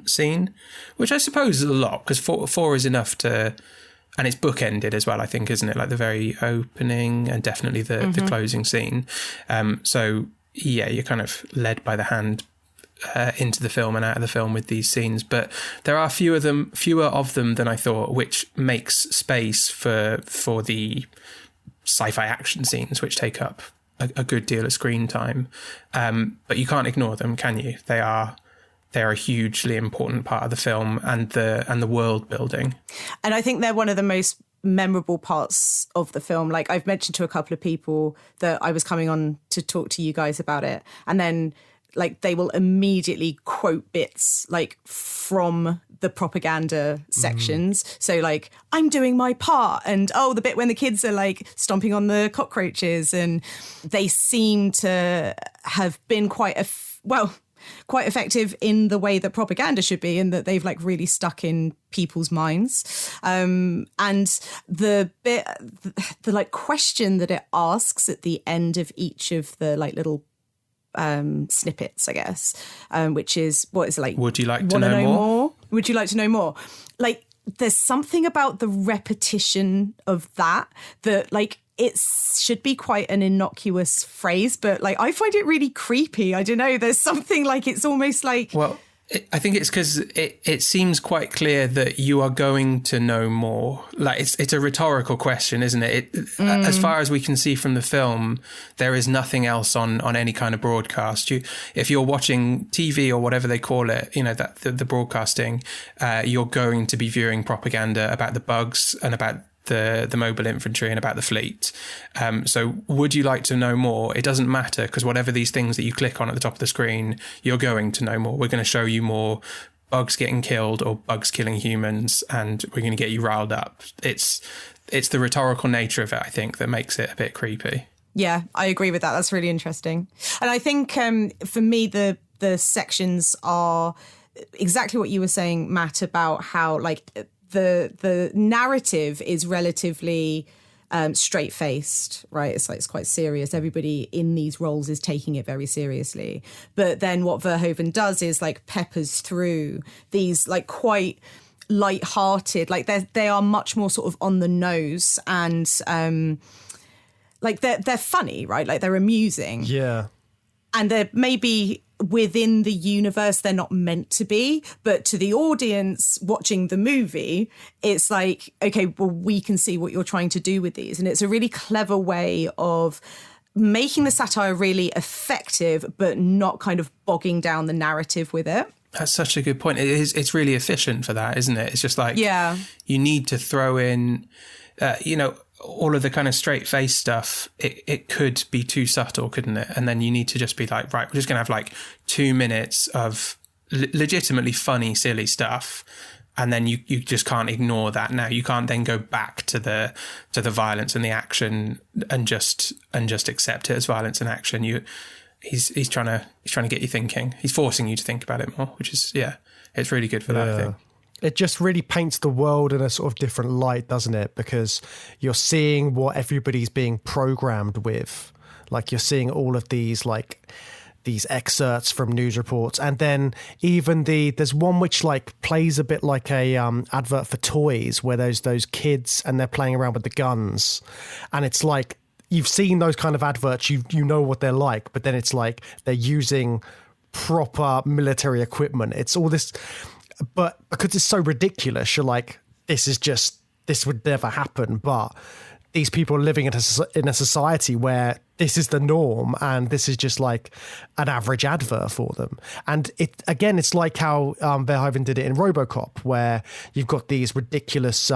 scene, which I suppose is a lot, because four is enough to... And it's bookended as well, I think, isn't it? Like the very opening and definitely the closing scene. So, yeah, you're kind of led by the hand into the film and out of the film with these scenes. But there are fewer of them than I thought, which makes space for the sci-fi action scenes, which take up a good deal of screen time. But you can't ignore them, can you? They're a hugely important part of the film and the world building. And I think they're one of the most memorable parts of the film. Like, I've mentioned to a couple of people that I was coming on to talk to you guys about it, and then like they will immediately quote bits like from the propaganda sections. So like, I'm doing my part, and the bit when the kids are like stomping on the cockroaches, and they seem to have been quite quite effective in the way that propaganda should be, in that they've like really stuck in people's minds. And the like question that it asks at the end of each of the like little snippets, I guess, which is, what is it like? Would you like to know more? Would you like to know more? Like, there's something about the repetition of that like, it should be quite an innocuous phrase, but like, I find it really creepy. I don't know. There's something like, it's almost like... Well, I think it's because it seems quite clear that you are going to know more. Like, it's a rhetorical question, isn't it? As far as we can see from the film, there is nothing else on any kind of broadcast. If you're watching TV or whatever they call it, you know, that the broadcasting, you're going to be viewing propaganda about the bugs and about the mobile infantry and about the fleet. So would you like to know more? It doesn't matter, because whatever these things that you click on at the top of the screen, you're going to know more. We're going to show you more bugs getting killed or bugs killing humans, and we're going to get you riled up. It's the rhetorical nature of it, I think, that makes it a bit creepy. Yeah, I agree with that. That's really interesting. And I think for me, the sections are exactly what you were saying, Matt, about how like the narrative is relatively straight-faced, right? It's like, it's quite serious. Everybody in these roles is taking it very seriously. But then what Verhoeven does is like peppers through these like quite light-hearted, like they are much more sort of on the nose, and like they're funny, right? Like they're amusing. Yeah. And they're maybe within the universe they're not meant to be, but to the audience watching the movie, it's like, okay, well, we can see what you're trying to do with these. And it's a really clever way of making the satire really effective, but not kind of bogging down the narrative with it. That's such a good point. It's really efficient for that, isn't it? It's just like, you need to throw in, all of the kind of straight-faced stuff. It could be too subtle, couldn't it? And then you need to just be like, right, we're just going to have like 2 minutes of legitimately funny, silly stuff. And then you just can't ignore that now. You can't then go back to the violence and the action and just accept it as violence and action. He's trying to get you thinking. He's forcing you to think about it more, which is, it's really good for that, I think. It just really paints the world in a sort of different light, doesn't it? Because you're seeing what everybody's being programmed with. Like, you're seeing all of these, like, these excerpts from news reports. And then even there's one which, like, plays a bit like a advert for toys, where there's those kids and they're playing around with the guns. And it's like, you've seen those kind of adverts, you know what they're like, but then it's like they're using proper military equipment. It's all this... But because it's so ridiculous, you're like, this would never happen. But these people are living in a society where this is the norm, and this is just like an average advert for them. And it's like how Verhoeven did it in RoboCop, where you've got these ridiculous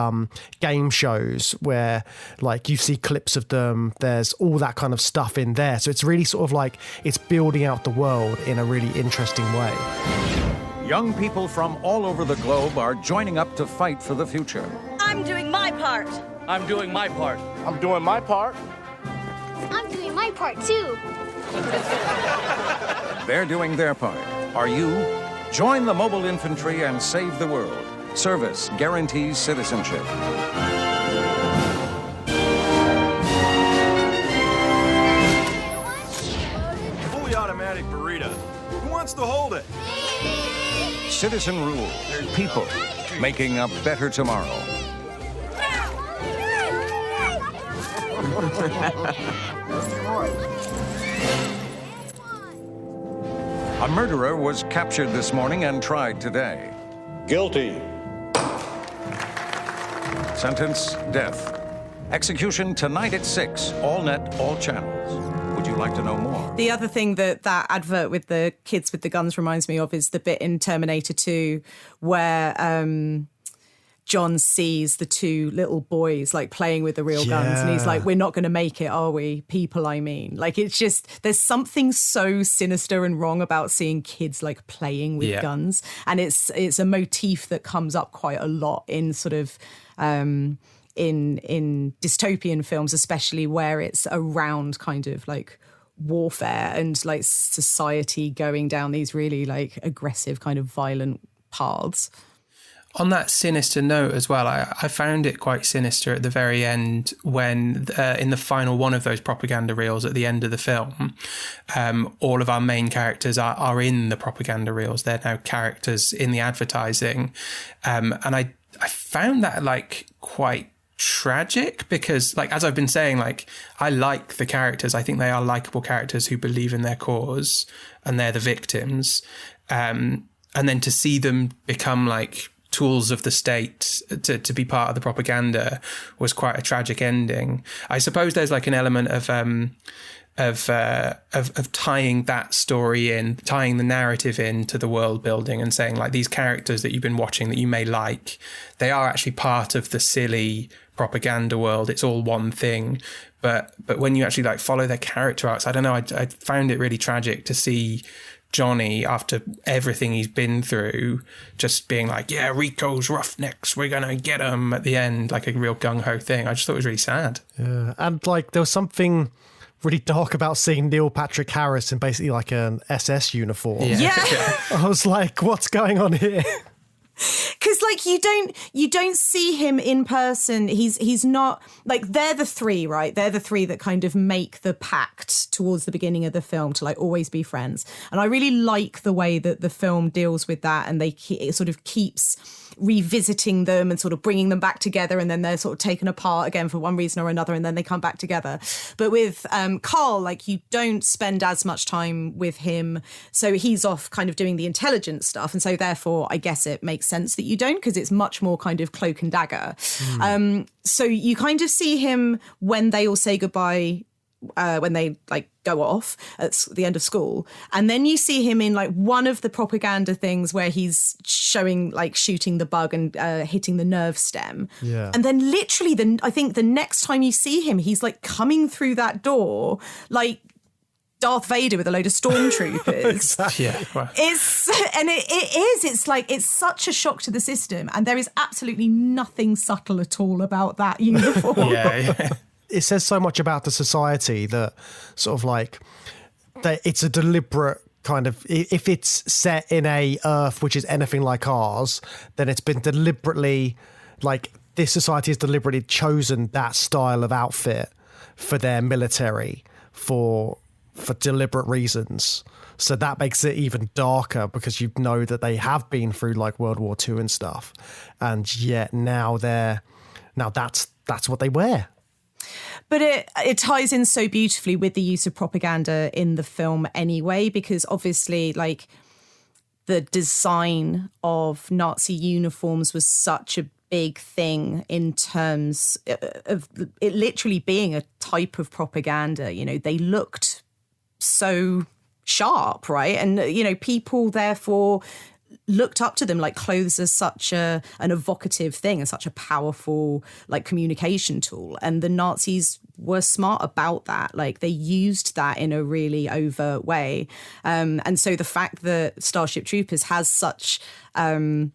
game shows where like you see clips of them. There's all that kind of stuff in there. So it's really sort of like it's building out the world in a really interesting way. Young people from all over the globe are joining up to fight for the future. I'm doing my part. I'm doing my part. I'm doing my part. I'm doing my part, too. They're doing their part. Are you? Join the mobile infantry and save the world. Service guarantees citizenship. Fully automatic burrito. Who wants to hold it? Citizen rule. People making a better tomorrow. A murderer was captured this morning and tried today. Guilty. Sentence, death. Execution tonight at 6. All net, all channels. Would you like to know more? The other thing that advert with the kids with the guns reminds me of is the bit in Terminator 2 where John sees the two little boys like playing with the real guns, and he's like, we're not going to make it, are we? People, I mean. Like, it's just, there's something so sinister and wrong about seeing kids like playing with guns. And it's a motif that comes up quite a lot in sort of in dystopian films, especially where it's around kind of like warfare and like society going down these really like aggressive kind of violent paths. On that sinister note as well, I found it quite sinister at the very end when, in the final one of those propaganda reels at the end of the film, all of our main characters are in the propaganda reels. They're now characters in the advertising. And I found that like quite tragic because, like, as I've been saying, like, I like the characters. I think they are likable characters who believe in their cause and they're the victims. And then to see them become like tools of the state to be part of the propaganda was quite a tragic ending. I suppose there's like an element of tying that story in, tying the narrative in to the world building and saying like these characters that you've been watching that you may like, they are actually part of the silly propaganda world. It's all one thing. But when you actually like follow their character arcs, I don't know, I found it really tragic to see Johnny, after everything he's been through, just being like, yeah, Rico's roughnecks, we're going to get them at the end, like a real gung-ho thing. I just thought it was really sad. Yeah, and like there was something really dark about seeing Neil Patrick Harris in basically like an SS uniform. Yeah. I was like, what's going on here? Because like you don't see him in person. He's not like, they're the three, right? They're the three that kind of make the pact towards the beginning of the film to like always be friends. And I really like the way that the film deals with that, and it sort of keeps revisiting them and sort of bringing them back together, and then they're sort of taken apart again for one reason or another, and then they come back together. But with Carl, like, you don't spend as much time with him, so he's off kind of doing the intelligence stuff, and so therefore I guess it makes sense that you don't, because it's much more kind of cloak and dagger. So you kind of see him when they all say goodbye, when they like go off at the end of school, and then you see him in like one of the propaganda things where he's showing like shooting the bug and hitting the nerve stem. And then literally I think the next time you see him, he's like coming through that door like Darth Vader with a load of stormtroopers. Exactly. Yeah, wow. It's like, it's such a shock to the system, and there is absolutely nothing subtle at all about that uniform. Yeah. It says so much about the society that sort of like that it's a deliberate kind of, if it's set in a Earth which is anything like ours, then it's been deliberately, like, this society has deliberately chosen that style of outfit for their military for deliberate reasons. So that makes it even darker, because you know that they have been through like World War II and stuff, and yet now that's what they wear. But it ties in so beautifully with the use of propaganda in the film anyway, because obviously, like, the design of Nazi uniforms was such a big thing in terms of it literally being a type of propaganda. You know, they looked so sharp, right? And, you know, people therefore looked up to them. Like, clothes are such an evocative thing and such a powerful like communication tool, and the Nazis were smart about that. Like, they used that in a really overt way, and so the fact that Starship Troopers has such an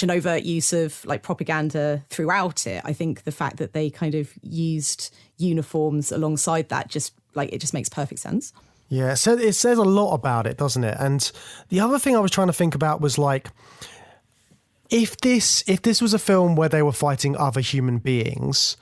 overt use of like propaganda throughout it, I think the fact that they kind of used uniforms alongside that just makes perfect sense. Yeah, so it says a lot about it, doesn't it? And the other thing I was trying to think about was like, if this was a film where they were fighting other human beings,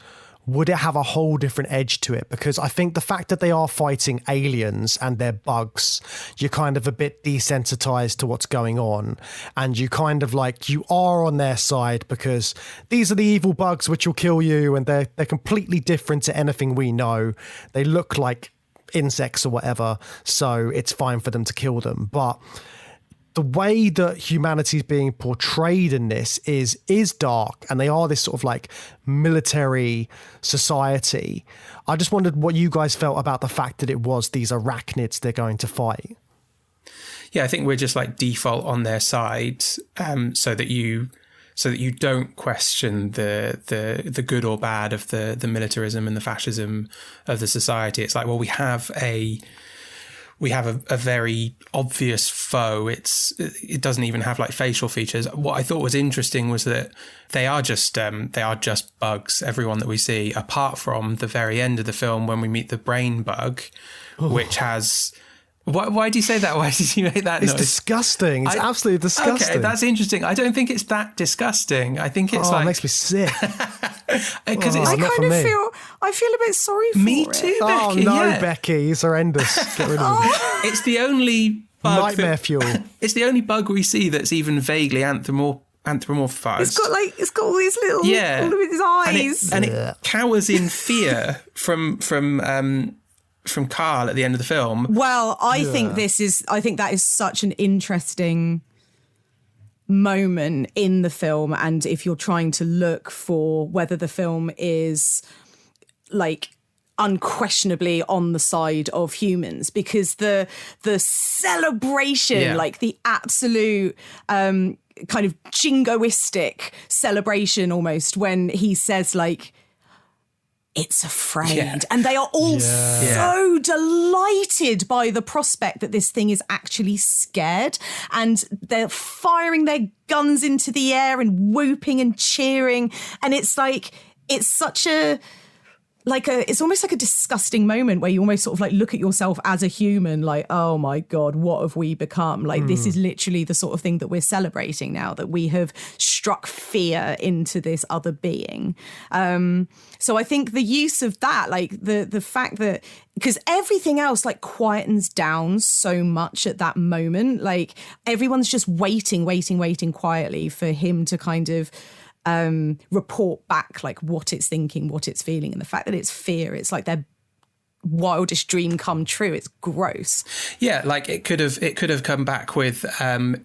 would it have a whole different edge to it? Because I think the fact that they are fighting aliens and they're bugs, you're kind of a bit desensitized to what's going on. And you kind of like, you are on their side because these are the evil bugs which will kill you, and they're completely different to anything we know. They look like insects or whatever, so it's fine for them to kill them. But the way that humanity is being portrayed in this is dark, and they are this sort of like military society. I just wondered what you guys felt about the fact that it was these arachnids they're going to fight. Yeah, I think we're just like default on their side, so that you don't question the good or bad of the militarism and the fascism of the society. It's like, well, we have a we have a very obvious foe. It doesn't even have like facial features. What I thought was interesting was that they are just bugs, everyone that we see, apart from the very end of the film when we meet the brain bug, which has... Why do you say that? Why did you make that noise? It's disgusting. It's absolutely disgusting. Okay, that's interesting. I don't think it's that disgusting. I think it's like... it makes me sick. Because I feel a bit sorry for it. Me too, Becky. Oh, no, yeah. Becky. It's horrendous. Get rid of it. It's the only bug... Nightmare fuel. It's the only bug we see that's even vaguely anthropomorphized. It's got all these little... all of his eyes. And it cowers in fear from Carl at the end of the film. Well, I think that is such an interesting moment in the film. And if you're trying to look for whether the film is like unquestionably on the side of humans, because the celebration, like the absolute kind of jingoistic celebration almost, when he says like, it's afraid. And they are all so delighted by the prospect that this thing is actually scared. And they're firing their guns into the air and whooping and cheering. And it's like, it's such it's almost like a disgusting moment where you almost sort of like look at yourself as a human, like, oh my God, what have we become? Like, this is literally the sort of thing that we're celebrating now, that we have struck fear into this other being. So I think the use of that, like the fact that, because everything else like quietens down so much at that moment, like everyone's just waiting quietly for him to kind of report back like what it's thinking, what it's feeling, and the fact that it's fear, it's like their wildest dream come true. It's gross. Yeah, like it could have come back with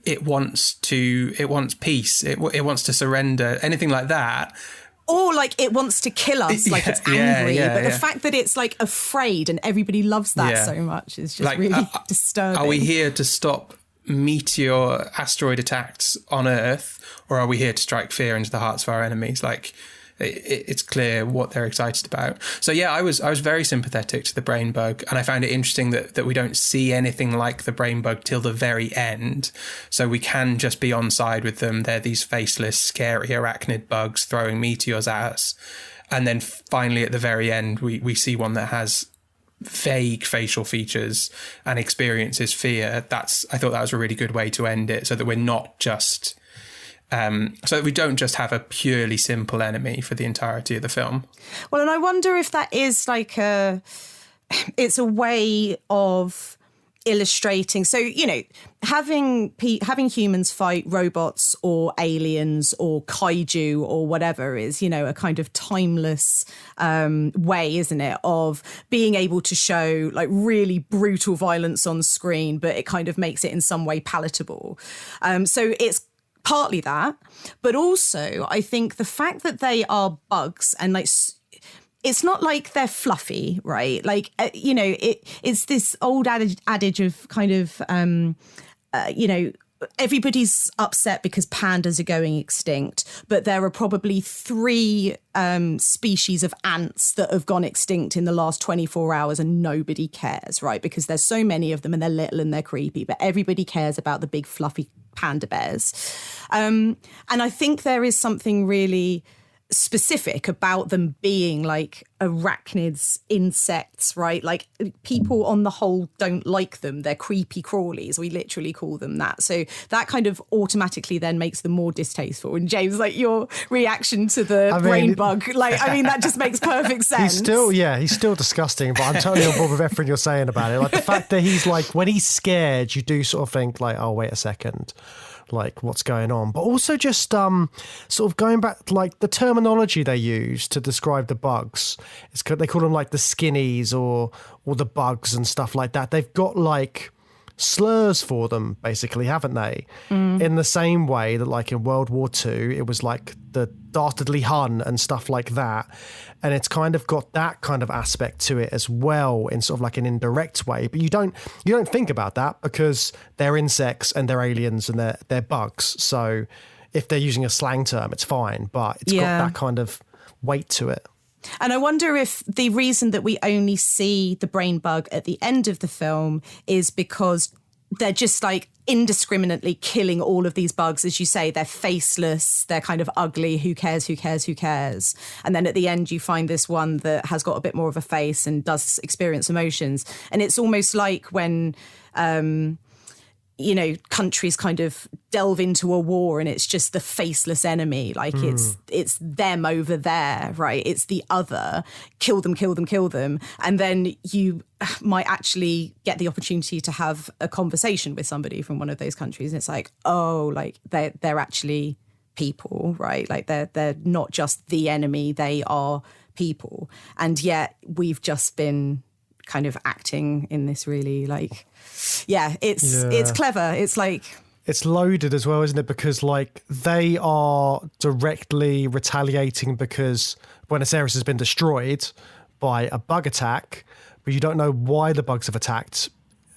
it wants peace, it wants to surrender, anything like that. Or like it wants to kill us, like it's angry. But the fact that it's like afraid and everybody loves that so much is just like, really disturbing. Are we here to stop asteroid attacks on Earth, or are we here to strike fear into the hearts of our enemies? Like it's clear what they're excited about. So yeah, I was very sympathetic to the brain bug, and I found it interesting that we don't see anything like the brain bug till the very end. So we can just be on side with them. They're these faceless, scary arachnid bugs throwing meteors at us, and then finally at the very end we see one that has vague facial features and experiences fear. I thought that was a really good way to end it, so that we're not just so that we don't just have a purely simple enemy for the entirety of the film. Well, and I wonder if that is like it's a way of illustrating. So, you know, having humans fight robots or aliens or kaiju or whatever is, you know, a kind of timeless way, isn't it, of being able to show like really brutal violence on screen, but it kind of makes it in some way palatable. So it's partly that, but also I think the fact that they are bugs and like it's not like they're fluffy, right? Like, you know, it's this old adage of kind of, you know, everybody's upset because pandas are going extinct, but there are probably 3 species of ants that have gone extinct in the last 24 hours and nobody cares, right? Because there's so many of them and they're little and they're creepy, but everybody cares about the big fluffy panda bears. And I think there is something really specific about them being like arachnids, insects, right? Like people on the whole don't like them. They're creepy crawlies. We literally call them that. So that kind of automatically then makes them more distasteful. And James, like your reaction to the brain bug, like, I mean, that just makes perfect sense. He's still disgusting, but I'm totally on board with everything you're saying about it. Like the fact that he's like, when he's scared, you do sort of think like, oh, wait a second, like what's going on? But also just sort of going back to like the terminology they use to describe the bugs. They call them like the skinnies or the bugs and stuff like that. They've got like slurs for them, basically, haven't they? In the same way that like in World War II, it was like the dastardly Hun and stuff like that. And it's kind of got that kind of aspect to it as well in sort of like an indirect way. But you don't think about that because they're insects and they're aliens and they're bugs. So if they're using a slang term, it's fine. But it's got that kind of weight to it. And I wonder if the reason that we only see the brain bug at the end of the film is because they're just like indiscriminately killing all of these bugs. As you say, they're faceless, they're kind of ugly. Who cares? Who cares? Who cares? And then at the end, you find this one that has got a bit more of a face and does experience emotions. And it's almost like when, countries kind of delve into a war and it's just the faceless enemy. Like it's them over there, right? It's the other. Kill them, kill them, kill them. And then you might actually get the opportunity to have a conversation with somebody from one of those countries. And it's like, oh, like they're actually people, right? Like they're not just the enemy, they are people. And yet we've just been kind of acting in this really like, it's clever. It's like, it's loaded as well, isn't it? Because like they are directly retaliating because Buenos Aires has been destroyed by a bug attack, but you don't know why the bugs have attacked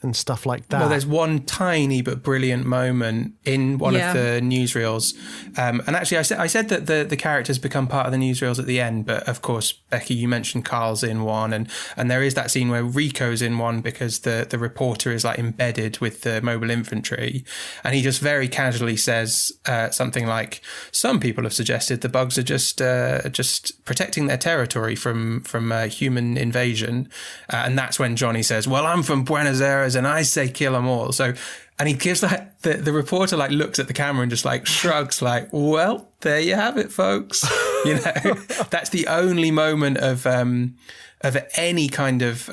and stuff like that. Well, there's one tiny but brilliant moment in one of the newsreels. And actually, I said that the characters become part of the newsreels at the end, but of course, Becky, you mentioned Carl's in one, and there is that scene where Rico's in one because the reporter is like embedded with the mobile infantry, and he just very casually says something like, "Some people have suggested the bugs are just protecting their territory from human invasion," and that's when Johnny says, "Well, I'm from Buenos Aires and I say kill them all." So, and he gives like the reporter like looks at the camera and just like shrugs like, well, there you have it, folks. You know, that's the only moment of any kind of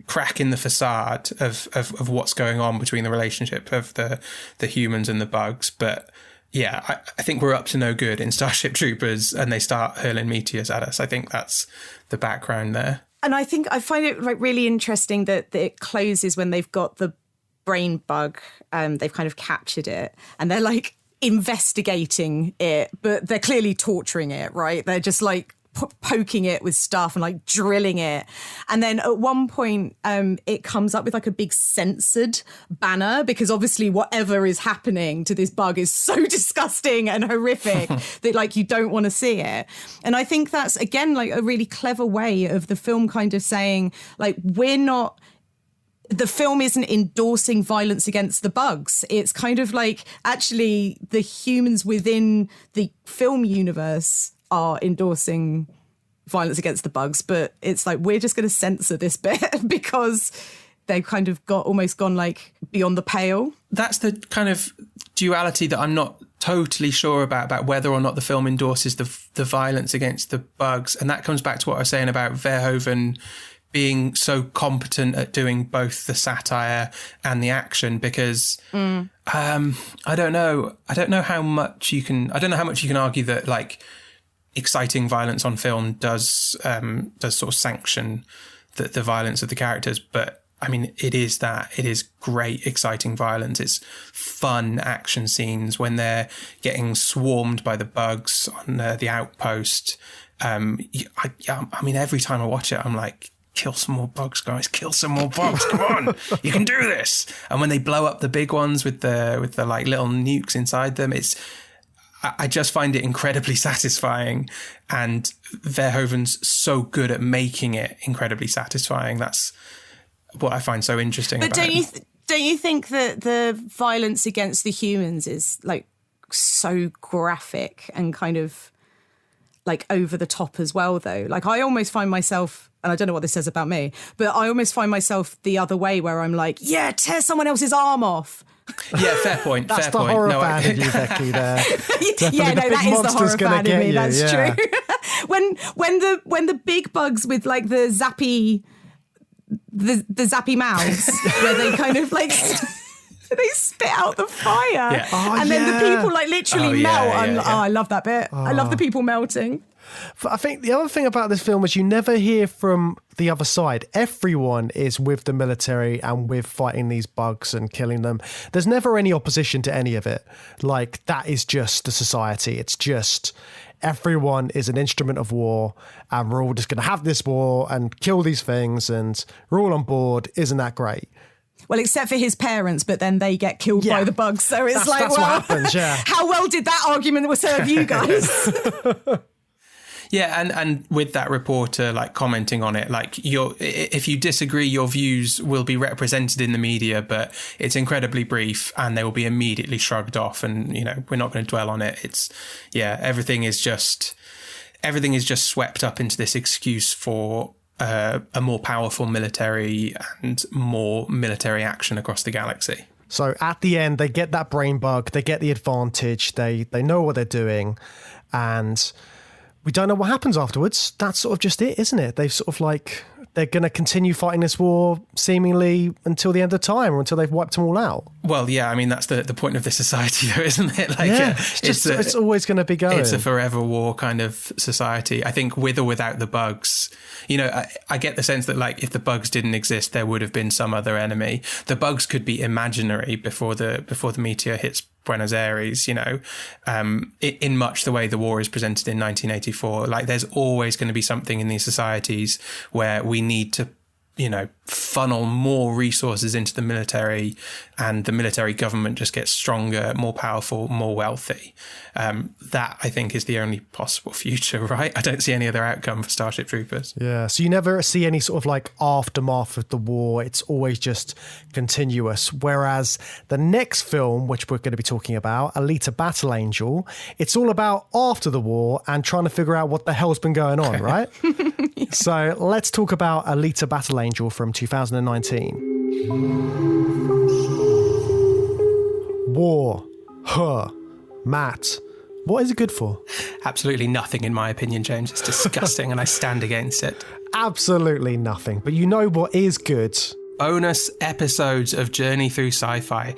crack in the facade of what's going on between the relationship of the humans and the bugs. But yeah, I think we're up to no good in Starship Troopers and they start hurling meteors at us. I think that's the background there. And I find it like really interesting that it closes when they've got the brain bug. They've kind of captured it and they're like investigating it, but they're clearly torturing it, right? They're just like poking it with stuff and like drilling it. And then at one point, it comes up with like a big censored banner because obviously whatever is happening to this bug is so disgusting and horrific that like you don't want to see it. And I think that's again like a really clever way of the film kind of saying like the film isn't endorsing violence against the bugs. It's kind of like actually the humans within the film universe are endorsing violence against the bugs, but it's like we're just going to censor this bit because they've kind of almost gone like beyond the pale. That's the kind of duality that I'm not totally sure about whether or not the film endorses the violence against the bugs. And that comes back to what I was saying about Verhoeven being so competent at doing both the satire and the action, because I don't know how much you can argue that like exciting violence on film does sort of sanction the violence of the characters. But I mean, it is great, exciting violence. It's fun action scenes when they're getting swarmed by the bugs on the outpost. I mean, every time I watch it, I'm like, kill some more bugs, guys. Kill some more bugs. Come on, you can do this. And when they blow up the big ones with the like little nukes inside them, I just find it incredibly satisfying. And Verhoeven's so good at making it incredibly satisfying. That's what I find so interesting. But about don't you think that the violence against the humans is like so graphic and kind of like over the top as well, though? Like I almost find myself, and I don't know what this says about me, but I almost find myself the other way where I'm like, yeah, tear someone else's arm off. Yeah, fair point. That's the horror fan of you, Becky, there. Yeah, no, that is the horror fan of me. That's yeah. true. when the big bugs with like the zappy mouths, where they kind of like they spit out the fire, and then the people like literally melt. I love that bit. I love the people melting. But I think the other thing about this film is you never hear from the other side. Everyone is with the military and with fighting these bugs and killing them. There's never any opposition to any of it. Like, that is just the society. It's just everyone is an instrument of war and we're all just going to have this war and kill these things and we're all on board. Isn't that great? Well, except for his parents, but then they get killed by the bugs. So it's that's what happens, yeah. How well did that argument serve you guys? Yeah, and with that reporter like commenting on it, like if you disagree, your views will be represented in the media, but it's incredibly brief and they will be immediately shrugged off, and we're not going to dwell on it. Everything is just swept up into this excuse for a more powerful military and more military action across the galaxy. So at the end, they get that brain bug, they get the advantage, they know what they're doing, and we don't know what happens afterwards. That's sort of just it, isn't it? They've sort of like, they're going to continue fighting this war seemingly until the end of time, or until they've wiped them all out. Well, yeah, I mean, that's the point of the society, though, isn't it? Like, it's always going to be going. It's a forever war kind of society. I think with or without the bugs, I get the sense that, like, if the bugs didn't exist, there would have been some other enemy. The bugs could be imaginary before the meteor hits Buenos Aires, in much the way the war is presented in 1984. Like, there's always going to be something in these societies where we need to, funnel more resources into the military, and the military government just gets stronger, more powerful, more wealthy. That, I think, is the only possible future, right? I don't see any other outcome for Starship Troopers. Yeah, so you never see any sort of like aftermath of the war. It's always just continuous. Whereas the next film, which we're going to be talking about, Alita Battle Angel, it's all about after the war and trying to figure out what the hell's been going on, right? Yeah. So let's talk about Alita Battle Angel from 2019. War. Matt, what is it good for? Absolutely nothing, in my opinion, James. It's disgusting and I stand against it. Absolutely nothing. But you know what is good? Bonus episodes of Journey Through Sci-Fi.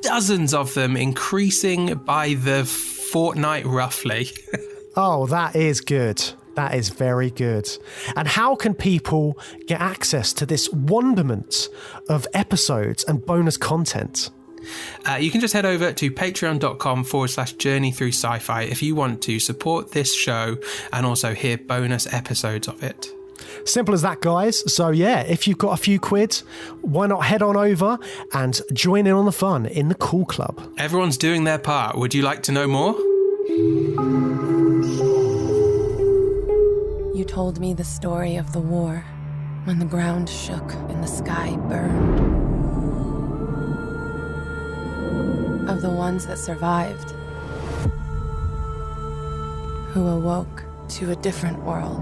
Dozens of them, increasing by the fortnight roughly. Oh, that is good. That is very good. And how can people get access to this wonderment of episodes and bonus content? You can just head over to patreon.com/journey through sci-fi if you want to support this show and also hear bonus episodes of it. Simple as that, guys. So yeah, if you've got a few quid, why not head on over and join in on the fun in the Cool Club? Everyone's doing their part. Would you like to know more? You told me the story of the war, when the ground shook and the sky burned. Of the ones that survived, who awoke to a different world,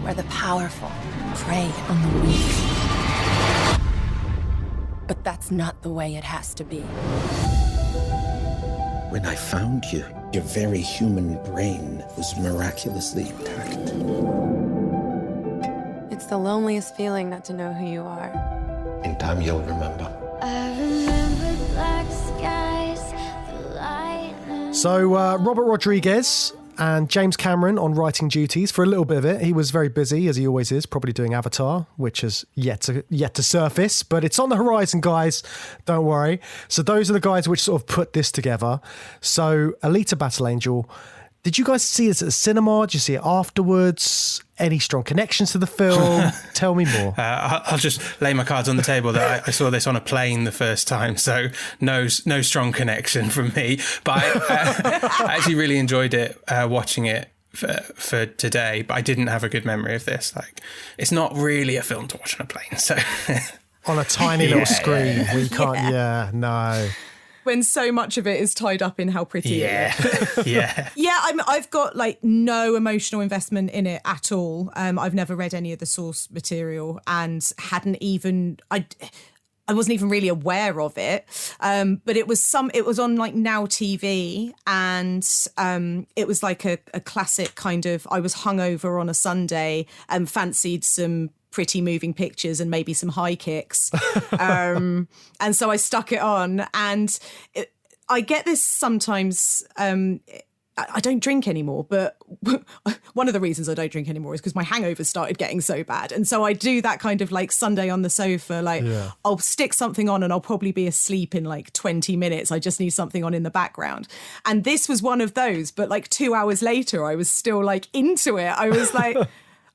where the powerful prey on the weak. But that's not the way it has to be. When I found you, your very human brain was miraculously intact. It's the loneliest feeling not to know who you are. In time, you'll remember. I remember black skies, the lightning. So, Robert Rodriguez and James Cameron on writing duties for a little bit of it. He was very busy, as he always is, probably doing Avatar, which has yet to surface, but it's on the horizon, guys. Don't worry. So those are the guys which sort of put this together. So Alita Battle Angel, did you guys see this at the cinema? Did you see it afterwards? Any strong connections to the film? Tell me more. I'll just lay my cards on the table that I saw this on a plane the first time, so no strong connection from me. But I actually really enjoyed it watching it for today. But I didn't have a good memory of this. Like, it's not really a film to watch on a plane. So on a tiny little screen, we can't. Yeah, no. When so much of it is tied up in how pretty it is. Yeah. Yeah, I've got like no emotional investment in it at all. I've never read any of the source material and I wasn't even really aware of it. But it was on like Now TV, and it was like a classic kind of, I was hungover on a Sunday and fancied some pretty moving pictures and maybe some high kicks. And so I stuck it on, and I get this sometimes. I don't drink anymore, but one of the reasons I don't drink anymore is because my hangovers started getting so bad. And so I do that kind of like Sunday on the sofa, like I'll stick something on and I'll probably be asleep in like 20 minutes. I just need something on in the background. And this was one of those, but like 2 hours later, I was still like into it. I was like,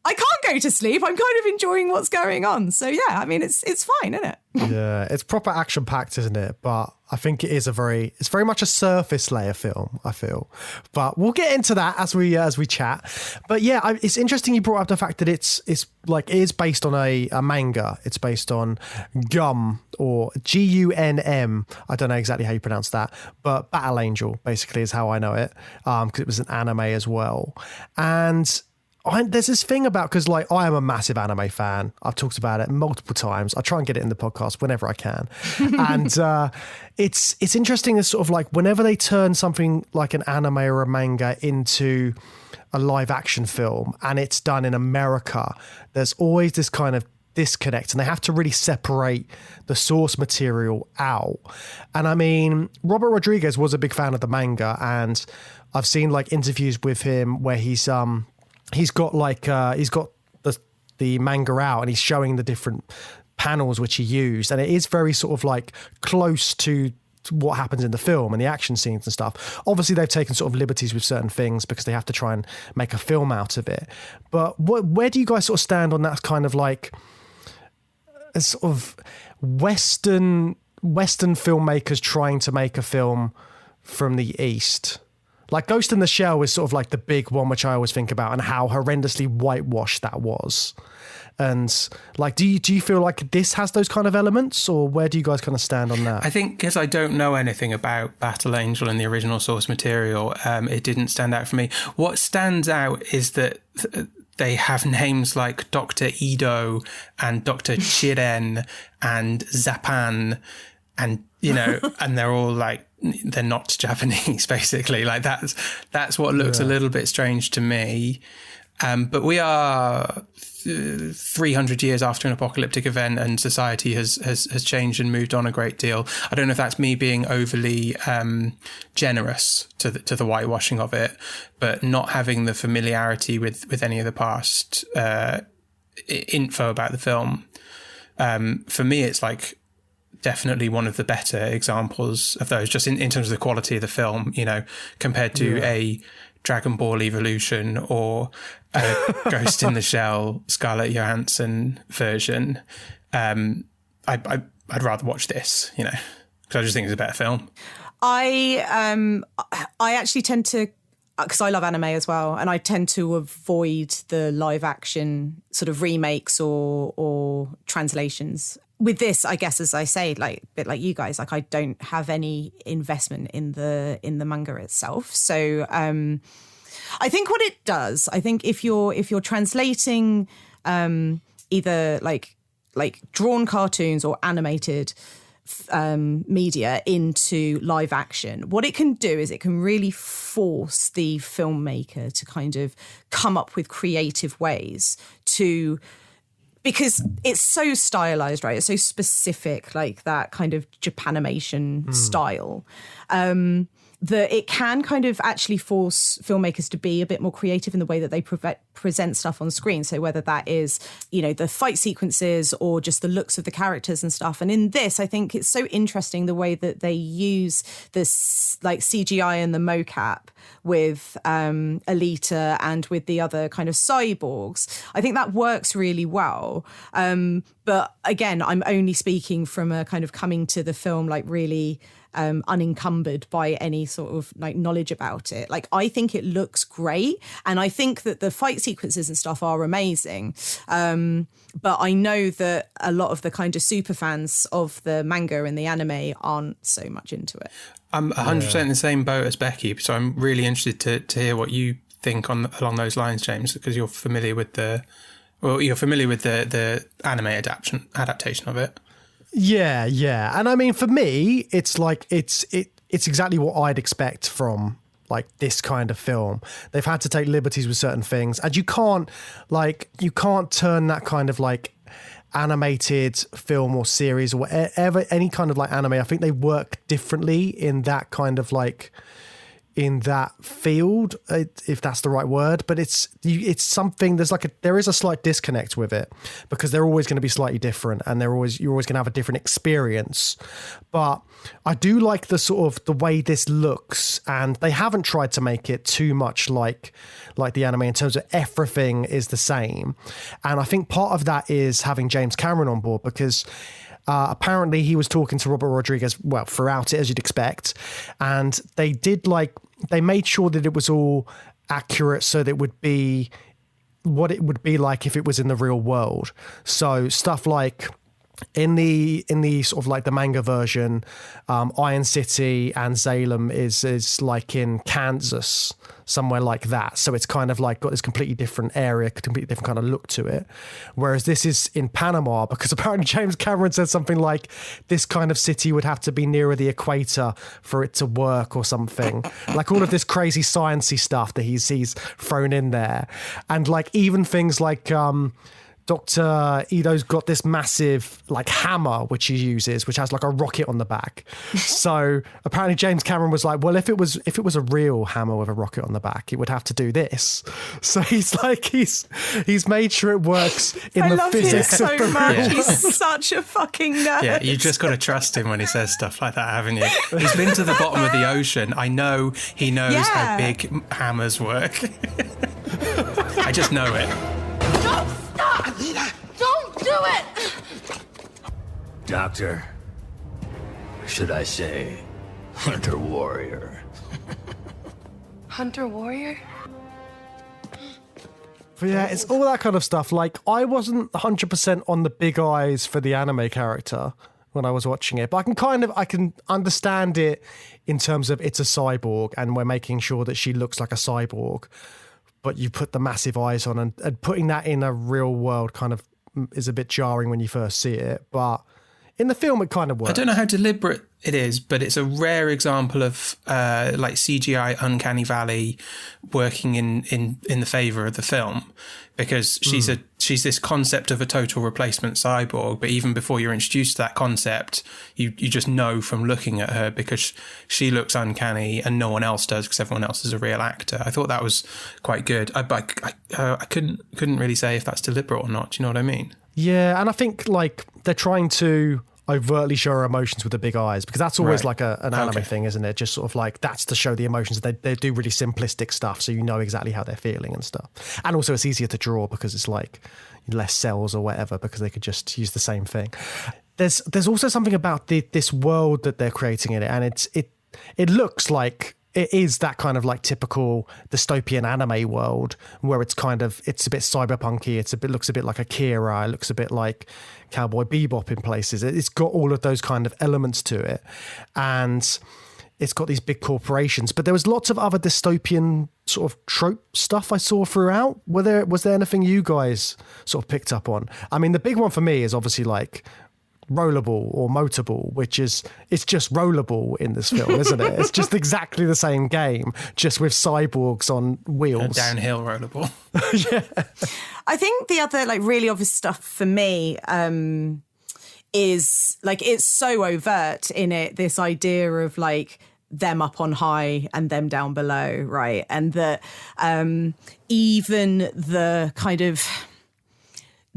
I can't go to sleep. I'm kind of enjoying what's going on. So yeah, I mean, it's fine, isn't it? Yeah, it's proper action packed, isn't it? But I think it's very much a surface layer film, I feel. But we'll get into that as we chat. But yeah, it's interesting you brought up the fact that it is based on a manga. It's based on Gum, or Gunm. I don't know exactly how you pronounce that, but Battle Angel basically is how I know it, because it was an anime as well. And there's this thing about, because like I am a massive anime fan. I've talked about it multiple times. I try and get it in the podcast whenever I can. And it's interesting as sort of like whenever they turn something like an anime or a manga into a live action film and it's done in America, there's always this kind of disconnect, and they have to really separate the source material out. And I mean, Robert Rodriguez was a big fan of the manga, and I've seen like interviews with him where he's got the manga out and he's showing the different panels which he used, and it is very sort of like close to what happens in the film and the action scenes and stuff. Obviously they've taken sort of liberties with certain things because they have to try and make a film out of it. But where do you guys sort of stand on that kind of like a sort of Western filmmakers trying to make a film from the East? Like Ghost in the Shell is sort of like the big one, which I always think about, and how horrendously whitewashed that was. And like, do you feel like this has those kind of elements, or where do you guys kind of stand on that? I think because I don't know anything about Battle Angel and the original source material, it didn't stand out for me. What stands out is that they have names like Dr. Ido and Dr. Chiren and Zapan, and you know, and they're all like, they're not Japanese, basically. Like that's what looks a little bit strange to me. But we are 300 years after an apocalyptic event, and society has changed and moved on a great deal. I don't know if that's me being overly generous to the whitewashing of it, but not having the familiarity with any of the past info about the film. For me, it's like definitely one of the better examples of those, just in terms of the quality of the film, you know, compared to a Dragon Ball Evolution or a Ghost in the Shell Scarlett Johansson version. I'd rather watch this, you know, because I just think it's a better film. I actually tend to, because I love anime as well, and I tend to avoid the live action sort of remakes or translations. With this, I guess, as I say, like a bit like you guys, like I don't have any investment in the manga itself. So I think what it does, I think if you're translating either like drawn cartoons or animated media into live action, what it can do is it can really force the filmmaker to kind of come up with creative ways to, because it's so stylized, right? It's so specific, like that kind of Japanimation style, that it can kind of actually force filmmakers to be a bit more creative in the way that they present stuff on screen. So whether that is, you know, the fight sequences or just the looks of the characters and stuff. And in this, I think it's so interesting the way that they use this like CGI and the mocap with Alita and with the other kind of cyborgs. I think that works really well. But again, I'm only speaking from a kind of coming to the film like really unencumbered by any sort of like knowledge about it. Like I think it looks great, and I think that the fight sequences and stuff are amazing. But I know that a lot of the kind of super fans of the manga and the anime aren't so much into it. I'm 100% in the same boat as Becky, so I'm really interested to hear what you think along those lines, James, because you're familiar with the anime adaptation of it. Yeah. And I mean, for me, it's like it's exactly what I'd expect from like this kind of film. They've had to take liberties with certain things, and you can't turn that kind of like animated film or series or whatever, any kind of like anime. I think they work differently in that kind of like in that field, if that's the right word, but it's something, there is a slight disconnect with it because they're always going to be slightly different and you're always going to have a different experience. But I do like the sort of the way this looks, and they haven't tried to make it too much like the anime in terms of everything is the same. And I think part of that is having James Cameron on board, because apparently he was talking to Robert Rodriguez, well, throughout it, as you'd expect. And they made sure that it was all accurate so that it would be what it would be like if it was in the real world. So stuff like in the sort of like the manga version, Iron City and Salem is like in Kansas, somewhere like that. So it's kind of like got this completely different area, completely different kind of look to it. Whereas this is in Panama, because apparently James Cameron said something like this kind of city would have to be nearer the equator for it to work or something. Like all of this crazy sciencey stuff that he's thrown in there. And like even things like Dr. Ido's got this massive like hammer which he uses, which has like a rocket on the back. So apparently James Cameron was like, well, if it was a real hammer with a rocket on the back, it would have to do this. So he's made sure it works in the physics of the so much. real. He's such a fucking nerd. Yeah, you just got to trust him when he says stuff like that, haven't you? He's been to the bottom of the ocean. I know he knows how big hammers work. I just know it. Don't stop! Alita! Don't do it! Doctor. Should I say, Hunter Warrior? Hunter Warrior? But yeah, it's all that kind of stuff. Like, I wasn't 100% on the big eyes for the anime character when I was watching it, but I can understand it in terms of it's a cyborg and we're making sure that she looks like a cyborg. But you put the massive eyes on, and putting that in a real world kind of is a bit jarring when you first see it. But in the film, it kind of works. I don't know how deliberate it is, but it's a rare example of like CGI Uncanny Valley working in the favour of the film, because she's this concept of a total replacement cyborg, but even before you're introduced to that concept, you just know from looking at her, because she looks uncanny and no one else does, because everyone else is a real actor. I thought that was quite good. I couldn't really say if that's deliberate or not. Do you know what I mean? Yeah, and I think like they're trying to overtly show her emotions with the big eyes, because that's always like an anime thing, isn't it? Just sort of like that's to show the emotions. They do really simplistic stuff, so you know exactly how they're feeling and stuff. And also it's easier to draw because it's like less cells or whatever, because they could just use the same thing. There's also something about this world that they're creating in it, and it looks like it is that kind of like typical dystopian anime world where it's a bit cyberpunky. Looks a bit like Akira. It looks a bit like Cowboy Bebop in places. It's got all of those kind of elements to it, and it's got these big corporations. But there was lots of other dystopian sort of trope stuff I saw throughout. Was there anything you guys sort of picked up on? I mean, the big one for me is obviously like rollerball or motorball, it's just rollerball in this film, isn't it? It's just exactly the same game, just with cyborgs on wheels. Downhill rollerball. Yeah. I think the other like really obvious stuff for me is like it's so overt in it, this idea of like them up on high and them down below, right? And that even the kind of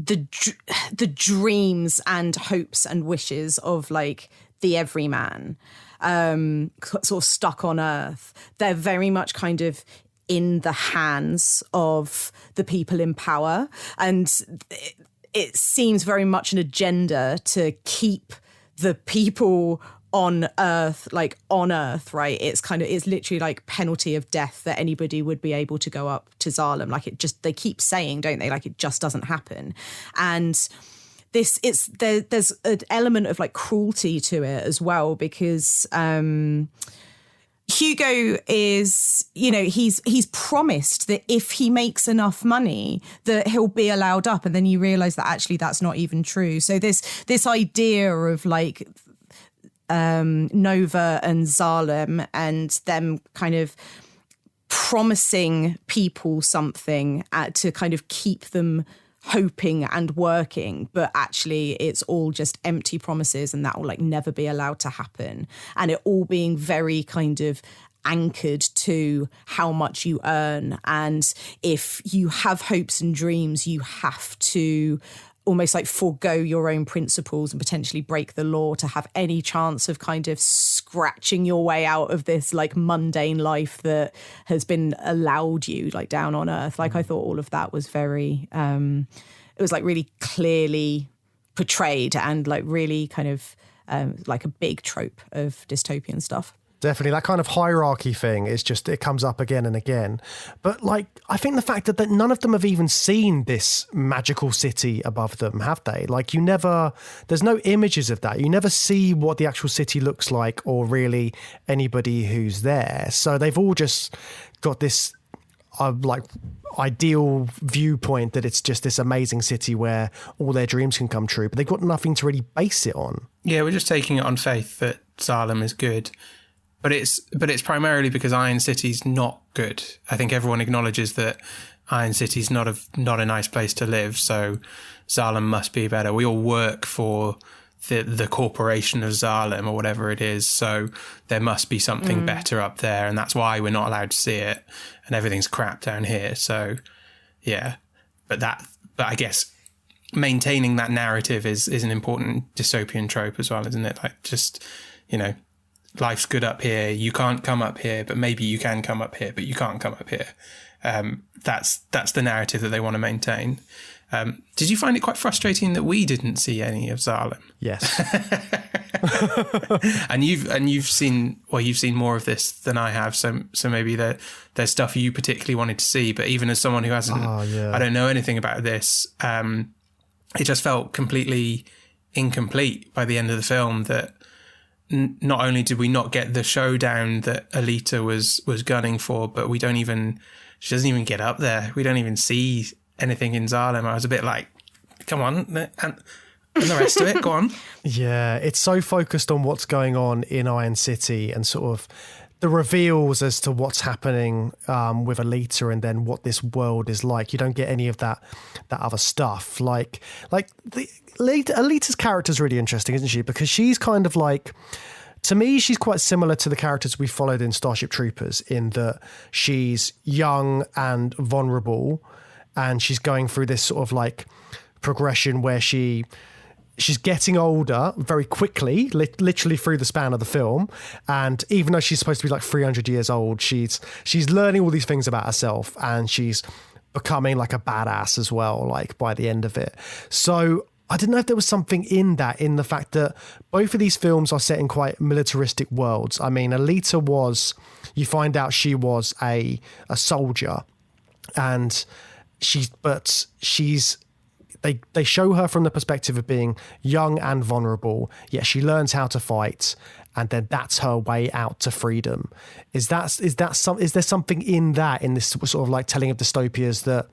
the dreams and hopes and wishes of like the everyman sort of stuck on Earth, they're very much kind of in the hands of the people in power, and it seems very much an agenda to keep the people on Earth, right? It's literally like penalty of death that anybody would be able to go up to Zalem. Like they keep saying, don't they? Like it just doesn't happen. And there's an element of like cruelty to it as well, because Hugo is, he's promised that if he makes enough money that he'll be allowed up, and then you realise that actually that's not even true. So this idea of like Nova and Zalem and them kind of promising people something to kind of keep them hoping and working, but actually it's all just empty promises, and that will like never be allowed to happen, and it all being very kind of anchored to how much you earn. And if you have hopes and dreams, you have to almost like forego your own principles and potentially break the law to have any chance of kind of scratching your way out of this like mundane life that has been allowed you like down on earth. Like I thought all of that was very, it was like really clearly portrayed and like really kind of like a big trope of dystopian stuff. Definitely, that kind of hierarchy thing is just, it comes up again and again. But like, I think the fact that none of them have even seen this magical city above them, have they? Like there's no images of that. You never see what the actual city looks like or really anybody who's there. So they've all just got this like ideal viewpoint that it's just this amazing city where all their dreams can come true, but they've got nothing to really base it on. Yeah, we're just taking it on faith that Salem is good. But it's primarily because Iron City's not good. I think everyone acknowledges that Iron City's not a nice place to live, so Salem must be better. We all work for the corporation of Salem or whatever it is, so there must be something better up there, and that's why we're not allowed to see it, and everything's crap down here. So yeah, but I guess maintaining that narrative is an important dystopian trope as well, isn't it? Like, just, you know, life's good up here, you can't come up here, but maybe you can come up here, but you can't come up here. That's the narrative that they want to maintain. Did you find it quite frustrating that we didn't see any of Salem? Yes. and you've seen more of this than I have, so maybe there's stuff you particularly wanted to see, but even as someone who hasn't, I don't know anything about this, it just felt completely incomplete by the end of the film. That not only did we not get the showdown that Alita was gunning for, but she doesn't even get up there. We don't even see anything in Salem. I was a bit like, come on, and the rest of it, go on. Yeah, it's so focused on what's going on in Iron City and sort of the reveals as to what's happening with Alita and then what this world is like. You don't get any of that other stuff. Like Alita's character's really interesting, isn't she? Because she's kind of like, to me, she's quite similar to the characters we followed in Starship Troopers, in that she's young and vulnerable, and she's going through this sort of like progression where she's getting older very quickly, literally through the span of the film. And even though she's supposed to be like 300 years old, she's learning all these things about herself, and she's becoming like a badass as well, like by the end of it. So I didn't know if there was something in the fact that both of these films are set in quite militaristic worlds. I mean, Alita you find out she was a soldier, and they show her from the perspective of being young and vulnerable, yet she learns how to fight, and then that's her way out to freedom. Is there something in this sort of like telling of dystopias that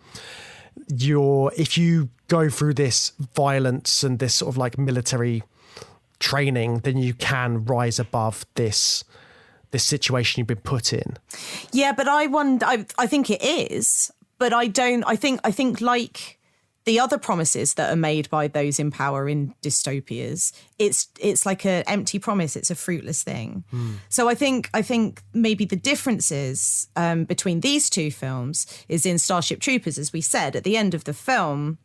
if you go through this violence and this sort of like military training, then you can rise above this situation you've been put in? Yeah, but I think it is, but I think like the other promises that are made by those in power in dystopias, it's like an empty promise. It's a fruitless thing. So I think maybe the differences between these two films is in Starship Troopers, as we said, at the end of the film,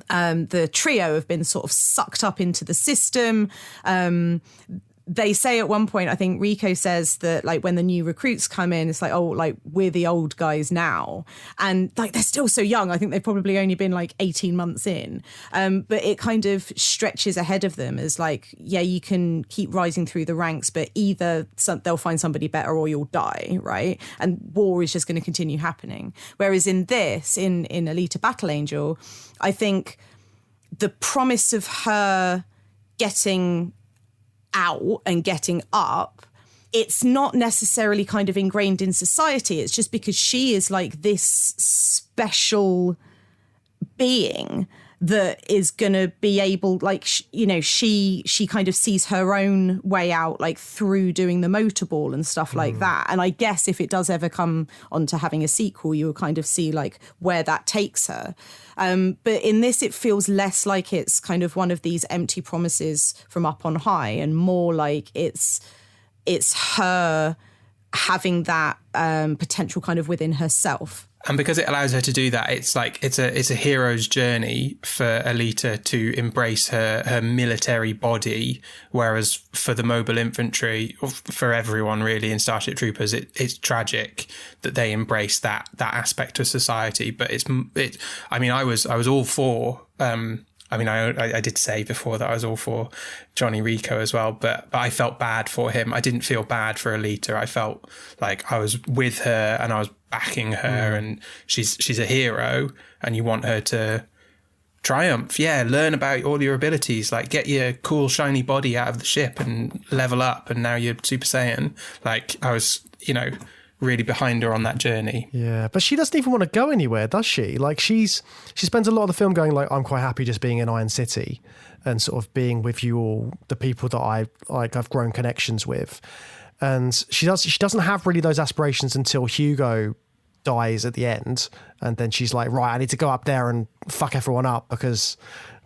the trio have been sort of sucked up into the system. They say at one point, I think Rico says that like when the new recruits come in, it's like, oh, like we're the old guys now. And like they're still so young. I think they've probably only been like 18 months in. But it kind of stretches ahead of them as like, yeah, you can keep rising through the ranks, but either they'll find somebody better or you'll die, right? And war is just going to continue happening. Whereas in Alita Battle Angel, I think the promise of her getting out and getting up, it's not necessarily kind of ingrained in society. It's just because she is like this special being that is going to be able, like, she kind of sees her own way out, like through doing the motorball and stuff like that. And I guess if it does ever come onto having a sequel, you'll kind of see like where that takes her. But in this, it feels less like it's kind of one of these empty promises from up on high, and more like it's her having that potential kind of within herself. And because it allows her to do that, it's like it's a hero's journey for Alita to embrace her military body, whereas for the mobile infantry, for everyone really in Starship Troopers, it's tragic that they embrace that aspect of society. But I mean, I was all for. I did say before that I was all for Johnny Rico as well, but I felt bad for him. I didn't feel bad for Alita. I felt like I was with her and I was backing her, and she's a hero, and you want her to triumph. Yeah, learn about all your abilities, like get your cool shiny body out of the ship and level up, and now you're Super Saiyan. Like I was, really behind her on that journey. Yeah, but she doesn't even want to go anywhere, does she? Like she spends a lot of the film going like, I'm quite happy just being in Iron City and sort of being with you all, the people that I've grown connections with. And she doesn't have really those aspirations until Hugo dies at the end, and then she's like, right, I need to go up there and fuck everyone up because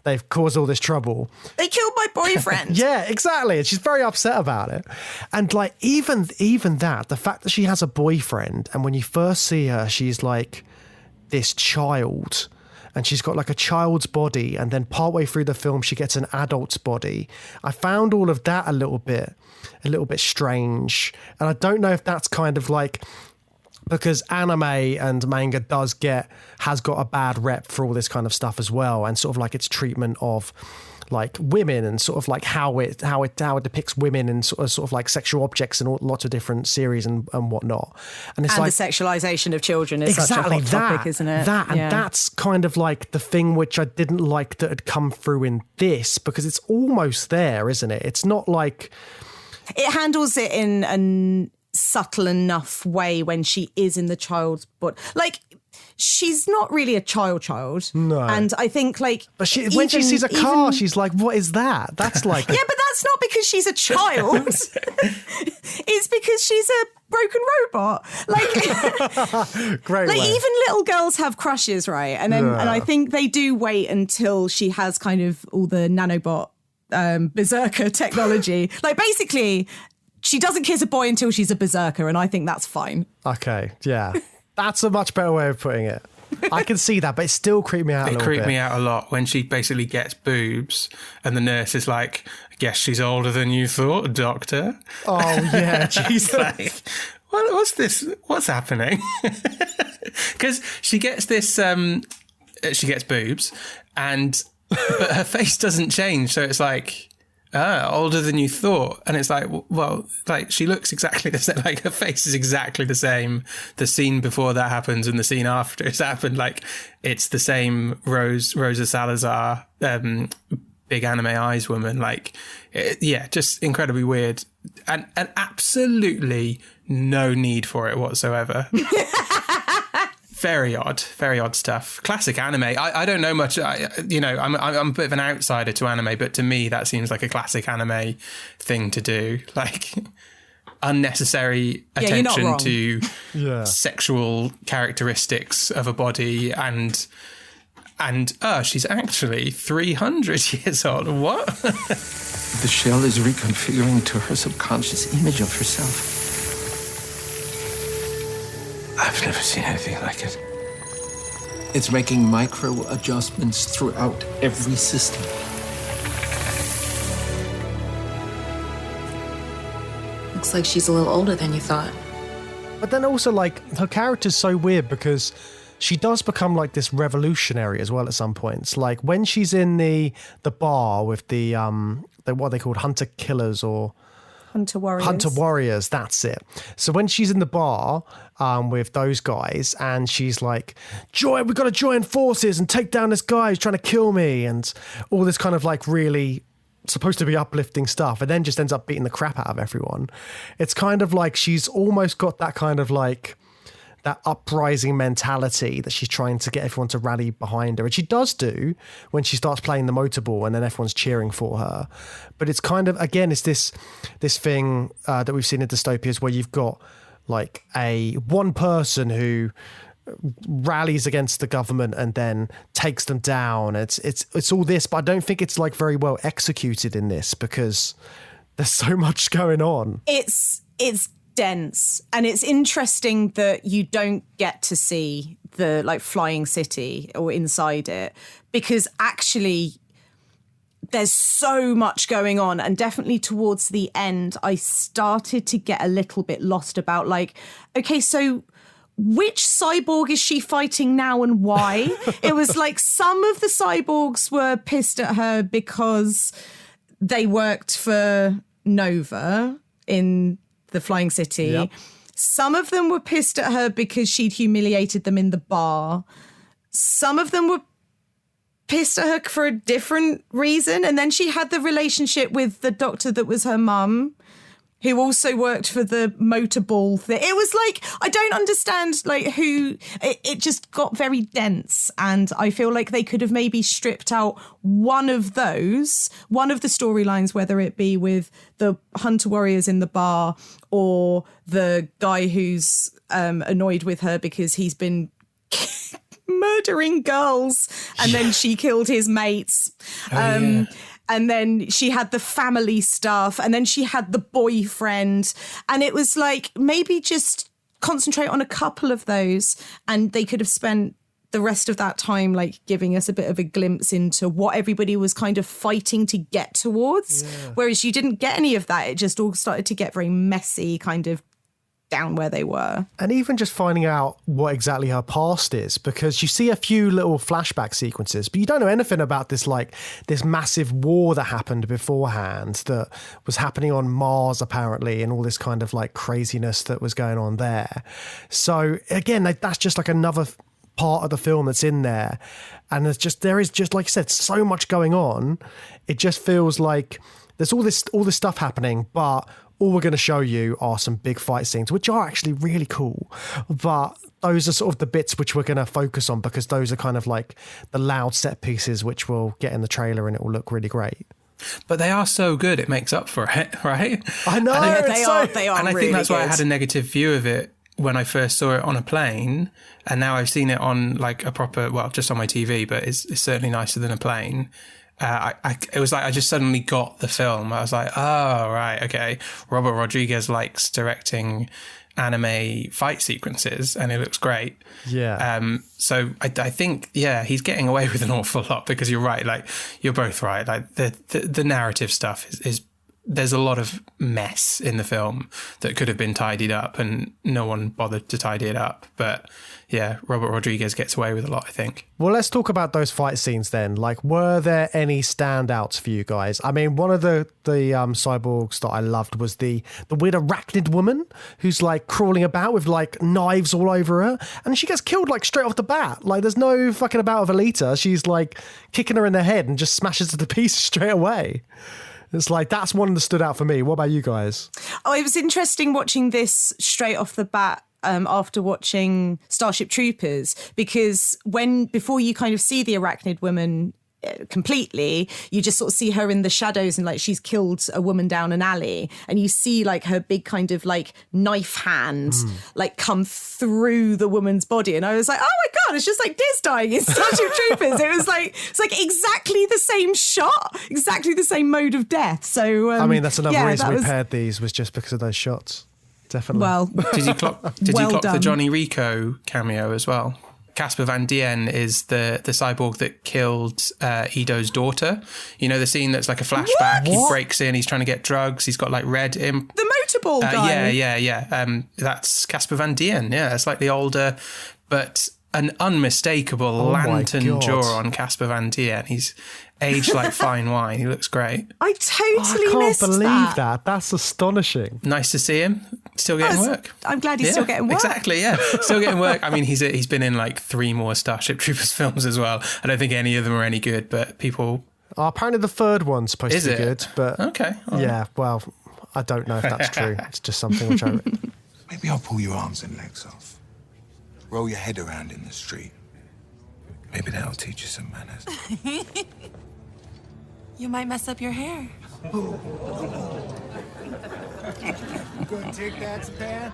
they've caused all this trouble. They killed my boyfriend. Yeah, exactly. And she's very upset about it. And like even that, the fact that she has a boyfriend, and when you first see her, she's like this child, and she's got like a child's body, and then partway through the film she gets an adult's body. I found all of that a little bit strange. And I don't know if that's kind of like because anime and manga has got a bad rep for all this kind of stuff as well, and sort of like its treatment of like women and sort of like how it depicts women and sort of like sexual objects in lots of different series and whatnot. And it's and like the sexualization of children is exactly such a hot topic, isn't it? That's kind of like the thing which I didn't like that had come through in this, because it's almost there, isn't it? It's not like it handles it in a subtle enough way when she is in the child's body. Like, she's not really a child. No. And I think like... But when she sees a car, she's like, what is that? That's like... Yeah, but that's not because she's a child. It's because she's a broken robot. Like, great like way. Even little girls have crushes, right? And then and I think they do wait until she has kind of all the nanobot berserker technology. Like, basically... She doesn't kiss a boy until she's a berserker, and I think that's fine. Okay, yeah. That's a much better way of putting it. I can see that, but it still creeped me out a little bit. It creeped me out a lot when she basically gets boobs and the nurse is like, I guess she's older than you thought, doctor. Oh, yeah, Jesus. Like, what's this? What's happening? Because she gets this, she gets boobs, but her face doesn't change, so it's like... older than you thought. And it's like, well, like she looks exactly the same. Like her face is exactly the same. The scene before that happens and the scene after it's happened, like it's the same Rosa Salazar, big anime eyes woman. Like, just incredibly weird and absolutely no need for it whatsoever. Very odd stuff. Classic anime. I don't know much. I'm a bit of an outsider to anime, but to me that seems like a classic anime thing to do. Like unnecessary attention to sexual characteristics of a body, and she's actually 300 years old. What? The shell is reconfiguring to her subconscious image of herself. I've never seen anything like it. It's making micro adjustments throughout every system. Looks like she's a little older than you thought. But then also, like, her character's so weird because she does become like this revolutionary as well at some points. Like when she's in the bar with the what are they called, hunter killers or Hunter Warriors. Hunter Warriors, that's it. So when she's in the bar with those guys and she's like, we've got to join forces and take down this guy who's trying to kill me, and all this kind of like really supposed to be uplifting stuff, and then just ends up beating the crap out of everyone. It's kind of like she's almost got that kind of like that uprising mentality that she's trying to get everyone to rally behind her. And she does do when she starts playing the motorball and then everyone's cheering for her. But it's kind of, again, it's this thing that we've seen in dystopias where you've got like one person who rallies against the government and then takes them down. It's all this, but I don't think it's like very well executed in this because there's so much going on. It's dense. And it's interesting that you don't get to see the like flying city or inside it, because actually there's so much going on. And definitely towards the end, I started to get a little bit lost about like, okay, so which cyborg is she fighting now and why? It was like some of the cyborgs were pissed at her because they worked for Nova in the Flying City. Yep. Some of them were pissed at her because she'd humiliated them in the bar. Some of them were pissed at her for a different reason. And then she had the relationship with the doctor that was her mum, who also worked for the motorball thing. It was like, I don't understand like who, it just got very dense. And I feel like they could have maybe stripped out one of the storylines, whether it be with the hunter warriors in the bar or the guy who's annoyed with her because he's been murdering girls and then she killed his mates. And then she had the family stuff, and then she had the boyfriend. And it was like, maybe just concentrate on a couple of those, and they could have spent the rest of that time like giving us a bit of a glimpse into what everybody was kind of fighting to get towards. Yeah. Whereas you didn't get any of that. It just all started to get very messy, kind of down where they were. And even just finding out what exactly her past is, because you see a few little flashback sequences, but you don't know anything about this massive war that happened beforehand that was happening on Mars apparently, and all this kind of like craziness that was going on there. So again, that's just like another part of the film that's in there. And there is just like you said, so much going on. It just feels like there's all this stuff happening, but all we're going to show you are some big fight scenes, which are actually really cool. But those are sort of the bits which we're going to focus on, because those are kind of like the loud set pieces, which we'll get in the trailer and it will look really great. But they are so good, it makes up for it, right? I know. They are and I really think that's good. why I had a negative view of it when I first saw it on a plane. And now I've seen it on like a proper, well, just on my TV, but it's certainly nicer than a plane. It was like I just suddenly got the film. I was like, oh, right, okay. Robert Rodriguez likes directing anime fight sequences, and it looks great. Yeah. So I think, yeah, he's getting away with an awful lot, because you're right. Like, you're both right. Like the narrative stuff is there's a lot of mess in the film that could have been tidied up, and no one bothered to tidy it up. But yeah, Robert Rodriguez gets away with a lot, I think. Well, let's talk about those fight scenes then. Like, were there any standouts for you guys? I mean, one of the cyborgs that I loved was the weird arachnid woman who's like crawling about with like knives all over her, and she gets killed like straight off the bat. Like, there's no fucking about with Alita. She's like kicking her in the head and just smashes her to pieces straight away. It's like, that's one that stood out for me. What about you guys? Oh, it was interesting watching this straight off the bat after watching Starship Troopers, because before you kind of see the arachnid woman completely, you just sort of see her in the shadows, and like she's killed a woman down an alley, and you see like her big kind of like knife hand like come through the woman's body, and I was like, oh my god, it's just like Diz dying in Starship Troopers. It's like exactly the same shot, exactly the same mode of death. So I mean, that's another reason we paired these, was just because of those shots. Definitely. Well, did you clock the Johnny Rico cameo as well? Casper Van Dien is the cyborg that killed Ido's daughter. You know, the scene that's like a flashback. What? He breaks in, he's trying to get drugs, he's got like red imp. The motorball guy. Yeah. That's Casper Van Dien. Yeah, slightly older, but an unmistakable lantern jaw on Casper Van Dien. He's aged like fine wine. He looks great. I totally missed that. I can't believe that. That's astonishing. Nice to see him. Still getting work. I'm glad he's still getting work. Exactly, yeah. Still getting work. I mean, he's been in like 3 more Starship Troopers films as well. I don't think any of them are any good, but people... apparently the third one's supposed to be good, but... Okay. Yeah, well, I don't know if that's true. It's just something which I... Maybe I'll pull your arms and legs off. Roll your head around in the street. Maybe that'll teach you some manners. You might mess up your hair. You gonna take that, Japan?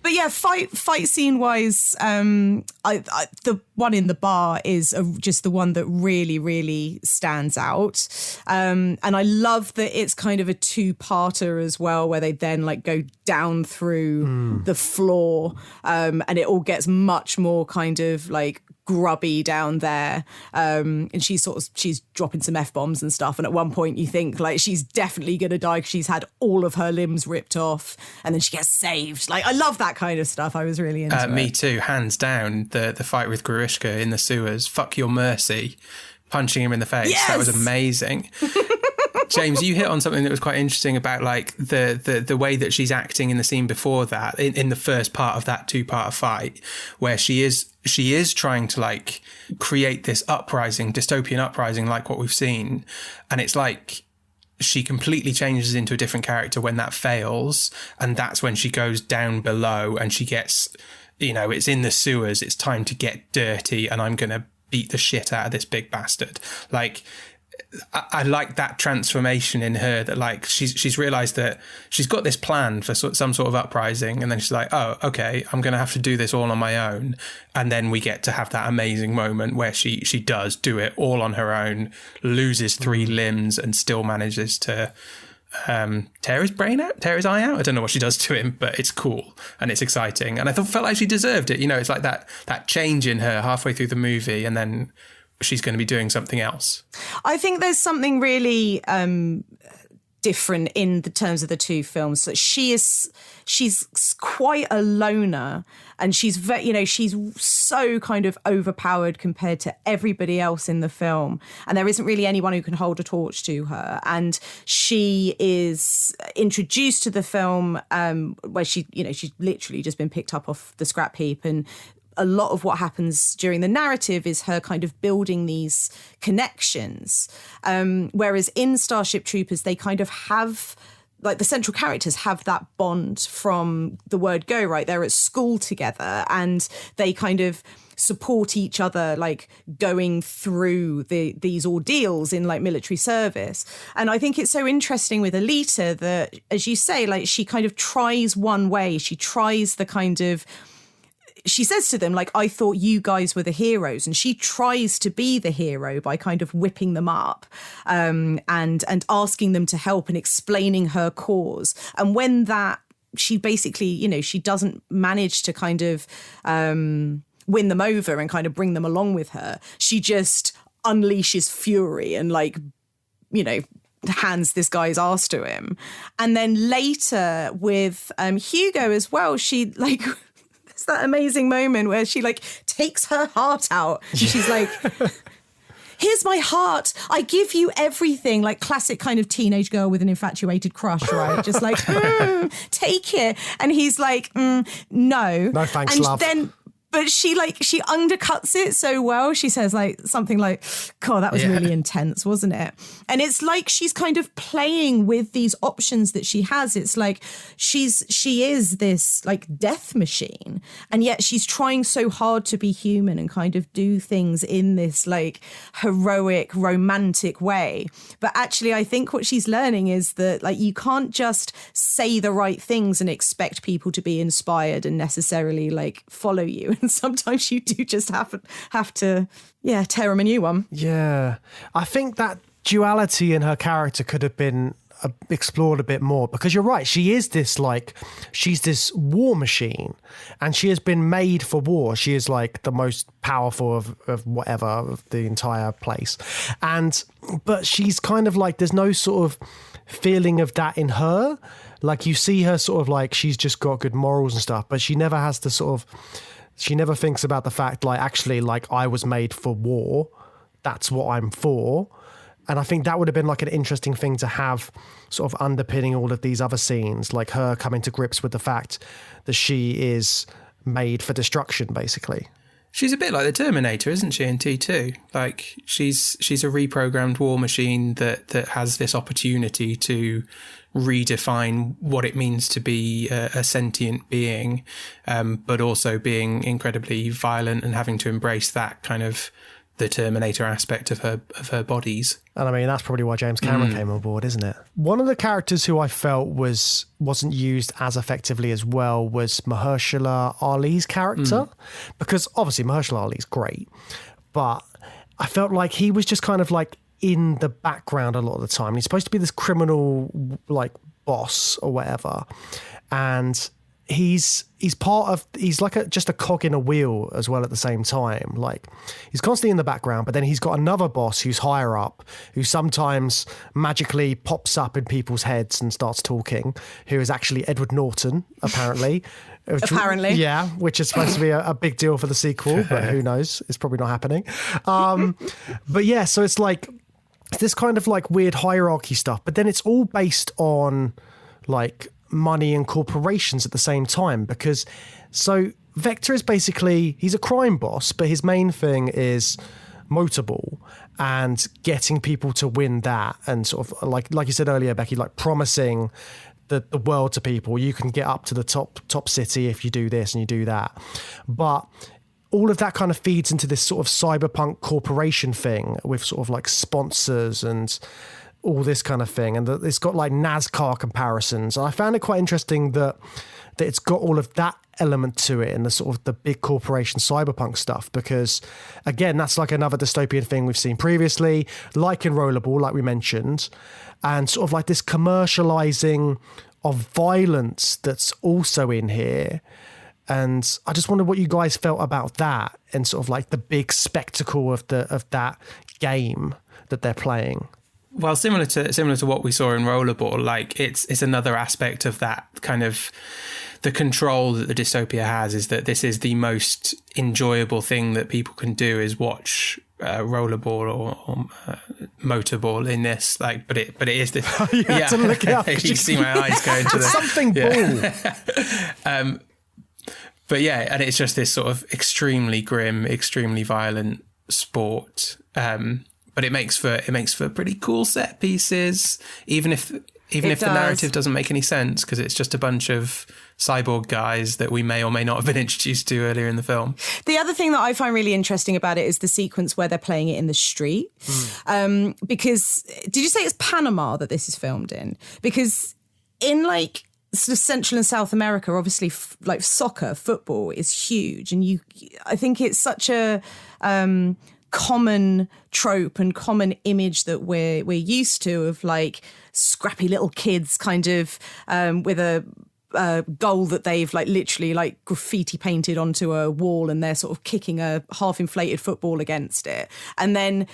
But yeah, fight scene wise, the one in the bar is just the one that really, really stands out. And I love that it's kind of a two-parter as well, where they then like go down through the floor, and it all gets much more kind of like grubby down there, and she's dropping some F-bombs and stuff, and at one point you think like she's definitely gonna die because she's had all of her limbs ripped off, and then she gets saved. Like, I love that kind of stuff. I was really into it. Me too, hands down. The fight with Grishka in the sewers, fuck your mercy, punching him in the face. Yes! That was amazing. James, you hit on something that was quite interesting about like the way that she's acting in the scene before that, in the first part of that two-part fight, where she is trying to like create this uprising, dystopian uprising, like what we've seen. And it's like she completely changes into a different character when that fails. And that's when she goes down below and she gets, it's in the sewers. It's time to get dirty and I'm going to beat the shit out of this big bastard. Like, I like that transformation in her, that like she's realized that she's got this plan for some sort of uprising, and then she's like, oh, okay, I'm gonna have to do this all on my own. And then we get to have that amazing moment where she does do it all on her own, loses 3 limbs and still manages to tear his eye out. I don't know what she does to him, but it's cool and it's exciting, and I felt like she deserved it. It's like that change in her halfway through the movie, and then she's going to be doing something else. I think there's something really different in the terms of the two films. So she's quite a loner, and she's so kind of overpowered compared to everybody else in the film, and there isn't really anyone who can hold a torch to her. And she is introduced to the film where she's literally just been picked up off the scrap heap, and a lot of what happens during the narrative is her kind of building these connections. Whereas in Starship Troopers, they kind of have, like, the central characters have that bond from the word go, right? They're at school together and they kind of support each other, like going through these ordeals in like military service. And I think it's so interesting with Alita that, as you say, like she kind of tries one way. She tries the kind of, she says to them, like, I thought you guys were the heroes. And she tries to be the hero by kind of whipping them up and asking them to help and explaining her cause. And when that, she basically, she doesn't manage to kind of win them over and kind of bring them along with her. She just unleashes fury and hands this guy's ass to him. And then later with Hugo as well, she that amazing moment where she takes her heart out. And she's like, here's my heart. I give you everything. Like classic kind of teenage girl with an infatuated crush, right? Just like, take it. And he's like, no. No thanks, and love. But she undercuts it so well. She says something like, God, that was really intense, wasn't it? And it's like she's kind of playing with these options that she has. It's like she is this death machine, and yet she's trying so hard to be human and kind of do things in this heroic, romantic way. But actually, I think what she's learning is that you can't just say the right things and expect people to be inspired and necessarily follow you. And sometimes you do just have to tear them a new one. Yeah. I think that duality in her character could have been explored a bit more, because you're right, she is this she's this war machine, and she has been made for war. She is the most powerful of whatever, of the entire place. But she's kind of there's no sort of feeling of that in her. You see her sort of she's just got good morals and stuff, but she never has to sort of, she never thinks about the fact actually I was made for war. That's what I'm for. And I think that would have been an interesting thing to have sort of underpinning all of these other scenes, her coming to grips with the fact that she is made for destruction, basically. She's a bit like the Terminator, isn't she, in T2? She's a reprogrammed war machine that has this opportunity to redefine what it means to be a sentient being, but also being incredibly violent and having to embrace that kind of Terminator aspect of her bodies. And I mean, that's probably why James Cameron came on board, isn't it? One of the characters who I felt wasn't used as effectively as well was Mahershala Ali's character, because obviously Mahershala Ali's great, but I felt like he was just kind of like in the background a lot of the time. He's supposed to be this criminal like boss or whatever, and he's like just a cog in a wheel as well at the same time. Like, he's constantly in the background, but then he's got another boss who's higher up, who sometimes magically pops up in people's heads and starts talking, who is actually Edward Norton, apparently. Apparently. Yeah, which is supposed to be a big deal for the sequel, but who knows? It's probably not happening. But yeah, so it's like this kind of like weird hierarchy stuff, but then it's all based on like money and corporations at the same time, because so Vector is basically, he's a crime boss, but his main thing is motorball and getting people to win that, and sort of like you said earlier, Becky, like promising the world to people. You can get up to the top city if you do this and you do that. But all of that kind of feeds into this sort of cyberpunk corporation thing with sort of like sponsors and all this kind of thing, and it's got like NASCAR comparisons. And I found it quite interesting that it's got all of that element to it and the sort of the big corporation cyberpunk stuff, because again, that's like another dystopian thing we've seen previously, like in Rollerball, like we mentioned, and sort of like this commercializing of violence that's also in here. And I just wondered what you guys felt about that, and sort of like the big spectacle of that game that they're playing. Well, similar to what we saw in Rollerball, like it's another aspect of that kind of the control that the dystopia has, is that this is the most enjoyable thing that people can do is watch Rollerball or Motorball in this, like, but it is this. You have to look it up. You see my eyes going to the something ball. But yeah, and it's just this sort of extremely grim, extremely violent sport. But it makes for pretty cool set pieces, even if the narrative doesn't make any sense, because it's just a bunch of cyborg guys that we may or may not have been introduced to earlier in the film. The other thing that I find really interesting about it is the sequence where they're playing it in the street. Because, did you say it's Panama that this is filmed in? Because in like sort of Central and South America, obviously like soccer, football is huge. And I think it's such a common trope and common image that we're used to of like scrappy little kids kind of with a goal that they've like literally like graffiti painted onto a wall, and they're sort of kicking a half inflated football against it. And then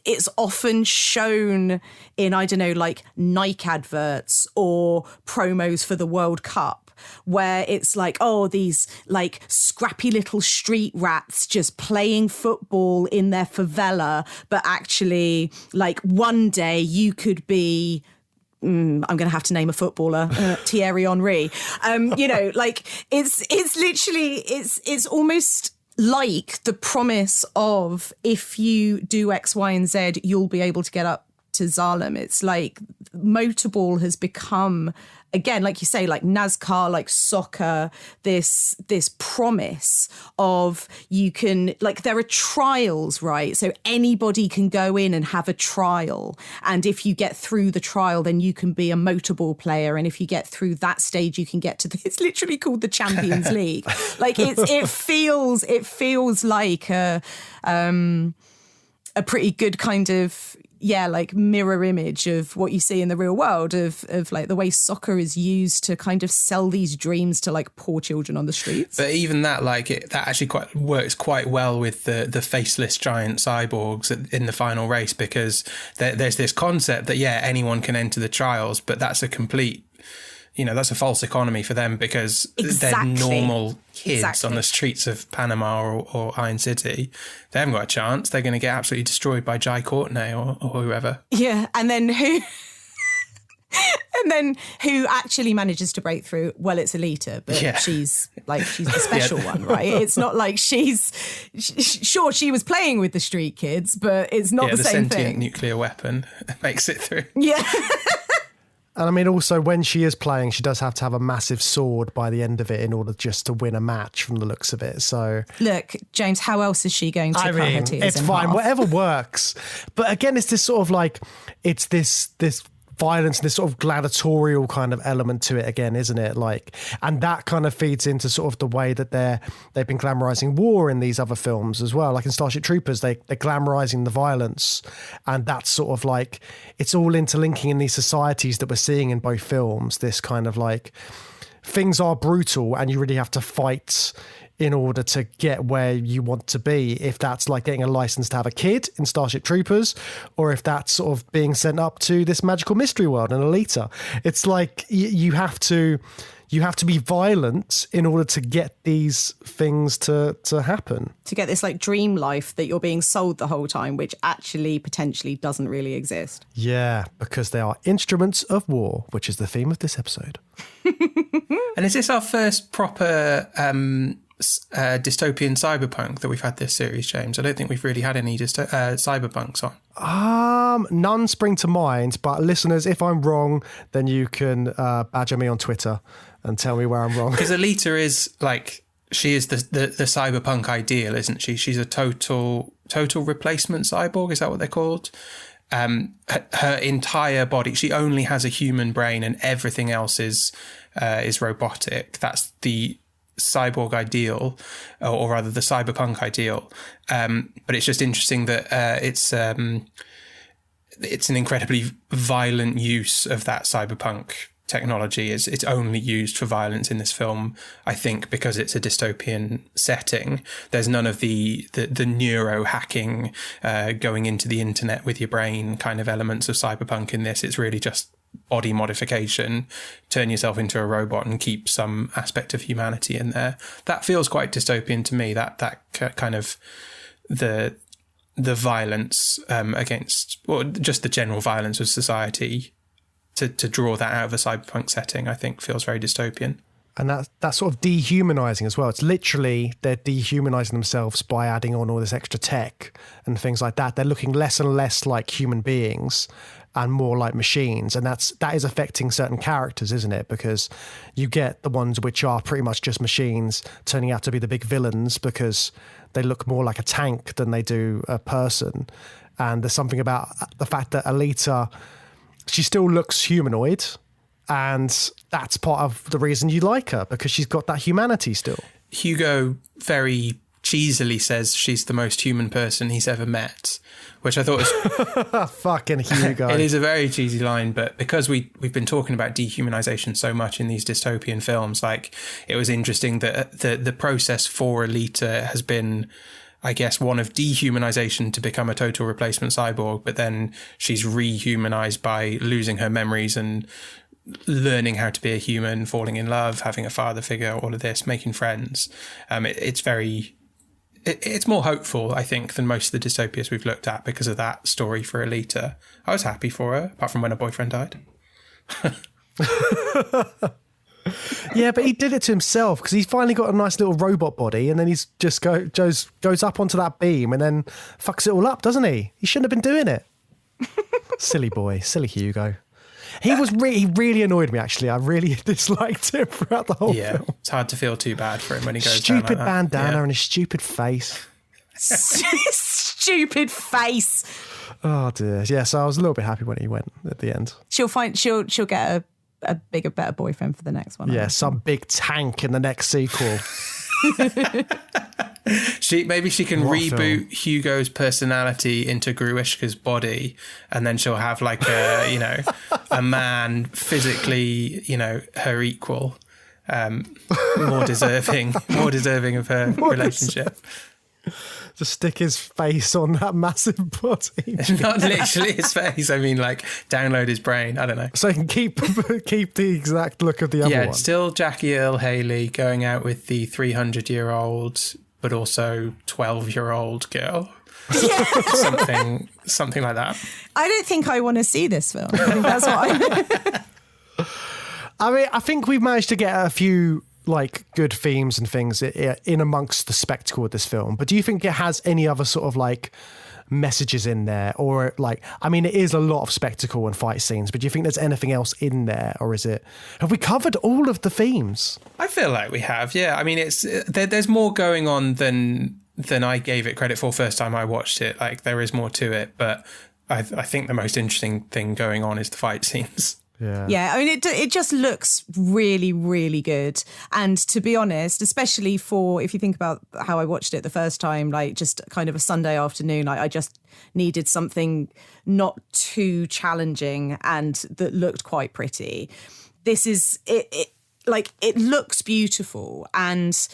it's often shown in, I don't know, like Nike adverts or promos for the World Cup, where it's like, oh, these like scrappy little street rats just playing football in their favela, but actually like one day you could be, I'm going to have to name a footballer, Thierry Henry. Like it's literally, it's almost like the promise of, if you do X, Y, and Z, you'll be able to get up to Salem. It's like motorball has become, again, like you say, like NASCAR, like soccer, this promise of you can, like, there are trials, right? So anybody can go in and have a trial. And if you get through the trial, then you can be a motorball player. And if you get through that stage, you can get to it's literally called the Champions League. Like it feels like a pretty good kind of, like mirror image of what you see in the real world of like the way soccer is used to kind of sell these dreams to like poor children on the streets. But even that, like that actually works quite well with the faceless giant cyborgs in the final race, because there's this concept that anyone can enter the trials, but that's a complete, that's a false economy for them, because they're normal kids on the streets of Panama or Iron City. They haven't got a chance. They're going to get absolutely destroyed by Jai Courtenay or whoever. Yeah, and then who? And then who actually manages to break through? Well, it's Alita, but she's the special one, right? It's not like she was playing with the street kids, but it's not the same thing. The sentient nuclear weapon makes it through. Yeah. And I mean, also, when she is playing, she does have to have a massive sword by the end of it in order just to win a match from the looks of it. So, look, James, how else is she going to cut her tears it's in fine, half? whatever works. But again, it's this sort of like, it's this violence, this sort of gladiatorial kind of element to it again, isn't it? Like, and that kind of feeds into sort of the way that they've been glamorizing war in these other films as well. Like in Starship Troopers, they're glamorizing the violence, and that's sort of like, it's all interlinking in these societies that we're seeing in both films. This kind of like, things are brutal and you really have to fight in order to get where you want to be, if that's like getting a license to have a kid in Starship Troopers, or if that's sort of being sent up to this magical mystery world in Alita. It's like you have to be violent in order to get these things to happen. To get this like dream life that you're being sold the whole time, which actually potentially doesn't really exist. Yeah, because they are instruments of war, which is the theme of this episode. And is this our first proper dystopian cyberpunk that we've had this series, James? I don't think we've really had any cyberpunks on. None spring to mind, but listeners, if I'm wrong, then you can badger me on Twitter and tell me where I'm wrong. Because Alita is like, she is the cyberpunk ideal, isn't she? She's a total replacement cyborg. Is that what they're called? Her entire body, she only has a human brain and everything else is robotic. That's the cyborg ideal, or rather the cyberpunk ideal. But it's just interesting that it's an incredibly violent use of that cyberpunk technology. It's only used for violence in this film, I think, because it's a dystopian setting. There's none of the neuro hacking, going into the internet with your brain kind of elements of cyberpunk in this. It's really just body modification, turn yourself into a robot and keep some aspect of humanity in there. That feels quite dystopian to me, that kind of the violence against, or just the general violence of society, to draw that out of a cyberpunk setting, I think feels very dystopian. And that's sort of dehumanizing as well. It's literally, they're dehumanizing themselves by adding on all this extra tech and things like that. They're looking less and less like human beings and more like machines. And that is affecting certain characters, isn't it? Because you get the ones which are pretty much just machines turning out to be the big villains because they look more like a tank than they do a person. And there's something about the fact that Alita, she still looks humanoid, and that's part of the reason you like her, because she's got that humanity still. Hugo very cheesily says she's the most human person he's ever met, which I thought was... Fucking Hugo. It is a very cheesy line, but because we've been talking about dehumanization so much in these dystopian films, like, it was interesting that the process for Alita has been, I guess, one of dehumanization to become a total replacement cyborg, but then she's rehumanized by losing her memories and learning how to be a human, falling in love, having a father figure, all of this, making friends. It's more hopeful, I think, than most of the dystopias we've looked at because of that story for Alita. I was happy for her, apart from when her boyfriend died. Yeah, but he did it to himself, because he's finally got a nice little robot body, and then he's just goes up onto that beam and then fucks it all up, doesn't he? He shouldn't have been doing it. Silly boy, silly Hugo. He really annoyed me, actually. I really disliked him throughout the whole film. It's hard to feel too bad for him when he goes stupid down like that. bandana and his stupid face. Stupid face. Oh dear. Yeah, so I was a little bit happy when he went at the end. She'll get a bigger, better boyfriend for the next one. Yeah, some big tank in the next sequel. Maybe she can reboot Hugo's personality into Gruishka's body, and then she'll have like a man physically, her equal, more deserving of her relationship. Just stick his face on that massive body. Not literally his face. I mean, like, download his brain. I don't know. So he can keep the exact look of the other one. Yeah, still Jackie Earle Haley going out with the 300-year-old, but also 12-year-old girl. Yeah. Something like that. I don't think I want to see this film. I think that's what I mean, I think we've managed to get a few like good themes and things in amongst the spectacle of this film. But do you think it has any other sort of like messages in there, or like, I mean, it is a lot of spectacle and fight scenes, but do you think there's anything else in there, or have we covered all of the themes? I feel like we have, yeah. I mean, there's more going on than I gave it credit for first time I watched it. Like, there is more to it, but I think the most interesting thing going on is the fight scenes. Yeah, I mean, it just looks really, really good. And to be honest, especially if you think about how I watched it the first time, like just kind of a Sunday afternoon, I just needed something not too challenging and that looked quite pretty. This is, it looks beautiful, and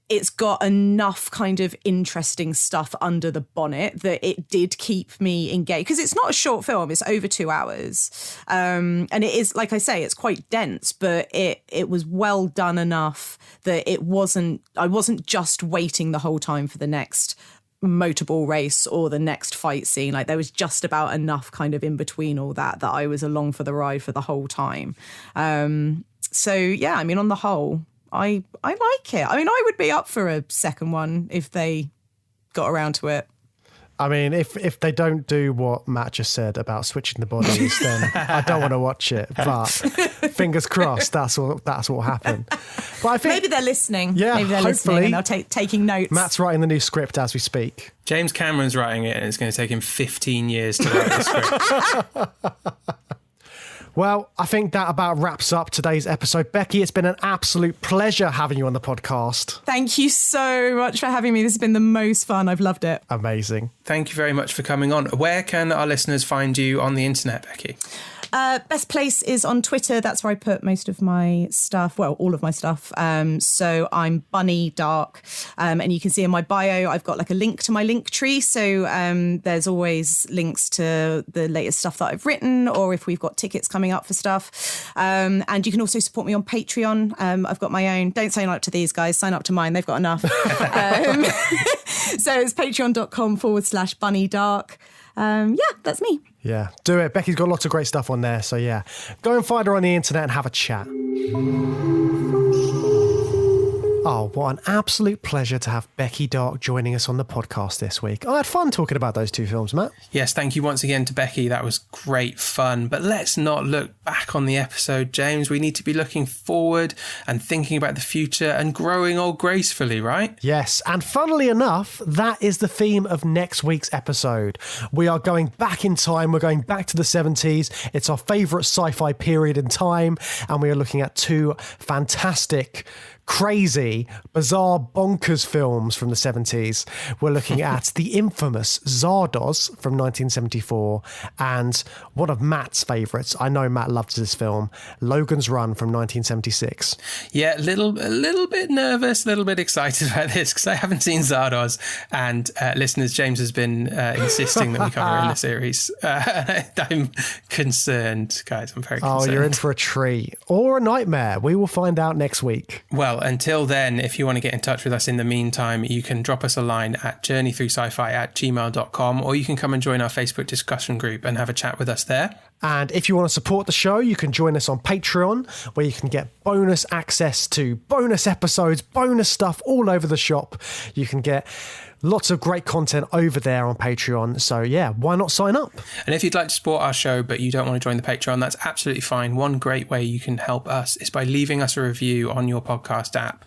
it's got enough kind of interesting stuff under the bonnet that it did keep me engaged, because it's not a short film, it's over 2 hours. And it is, like I say, it's quite dense, but it was well done enough that I wasn't just waiting the whole time for the next motorball race or the next fight scene. Like, there was just about enough kind of in between all that I was along for the ride for the whole time. So yeah, I mean, on the whole, I like it. I mean, I would be up for a second one if they got around to it. I mean, if they don't do what Matt just said about switching the bodies, then I don't want to watch it. But fingers crossed, that's what happened. But I think maybe they're listening. Yeah, maybe they're listening and they're taking notes. Matt's writing the new script as we speak. James Cameron's writing it, and it's going to take him 15 years to write the script. Well, I think that about wraps up today's episode. Becky, it's been an absolute pleasure having you on the podcast. Thank you so much for having me. This has been the most fun. I've loved it. Amazing. Thank you very much for coming on. Where can our listeners find you on the internet, Becky? Best place is on Twitter. That's where I put most of my stuff. Well, all of my stuff. So I'm Bunny Darke. And you can see in my bio, I've got like a link to my link tree. So there's always links to the latest stuff that I've written, or if we've got tickets coming up for stuff. And you can also support me on Patreon. I've got my own. Don't sign up to these guys. Sign up to mine. They've got enough. So it's patreon.com/Bunny Darke. Yeah, that's me. Yeah, do it. Becky's got lots of great stuff on there. So yeah, go and find her on the internet and have a chat. Oh, what an absolute pleasure to have Becky Darke joining us on the podcast this week. I had fun talking about those two films, Matt. Yes, thank you once again to Becky. That was great fun. But let's not look back on the episode, James. We need to be looking forward and thinking about the future and growing old gracefully, right? Yes, and funnily enough, that is the theme of next week's episode. We are going back in time. We're going back to the 70s. It's our favourite sci-fi period in time, and we are looking at two fantastic, crazy, bizarre, bonkers films from the 70s. We're looking at the infamous Zardoz from 1974 and one of Matt's favourites. I know Matt loves this film, Logan's Run from 1976. Yeah, a little bit nervous, a little bit excited about this because I haven't seen Zardoz, and listeners, James has been insisting that we cover it in the series. I'm concerned, guys. I'm very concerned. Oh, you're in for a treat or a nightmare. We will find out next week. Well, until then, if you want to get in touch with us in the meantime, you can drop us a line at journeythroughsci-fi@gmail.com, or you can come and join our Facebook discussion group and have a chat with us there. And if you want to support the show, you can join us on Patreon, where you can get bonus access to bonus episodes, bonus stuff all over the shop. You can get lots of great content over there on Patreon. So yeah, why not sign up? And if you'd like to support our show, but you don't want to join the Patreon, that's absolutely fine. One great way you can help us is by leaving us a review on your podcast app.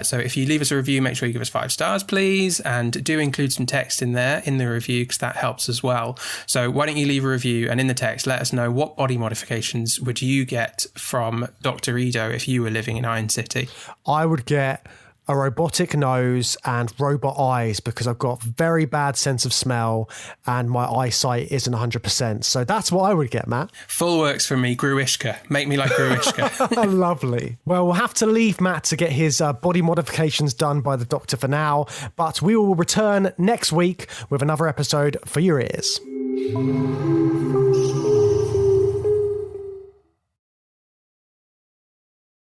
So if you leave us a review, make sure you give us 5 stars, please. And do include some text in there in the review, because that helps as well. So why don't you leave a review, and in the text, let us know what body modifications would you get from Dr. Edo if you were living in Iron City? I would get a robotic nose and robot eyes, because I've got very bad sense of smell and my eyesight isn't 100%. So that's what I would get, Matt. Full works for me. Gruishka. Make me like Gruishka. Lovely. Well, we'll have to leave Matt to get his body modifications done by the doctor for now, but we will return next week with another episode for your ears.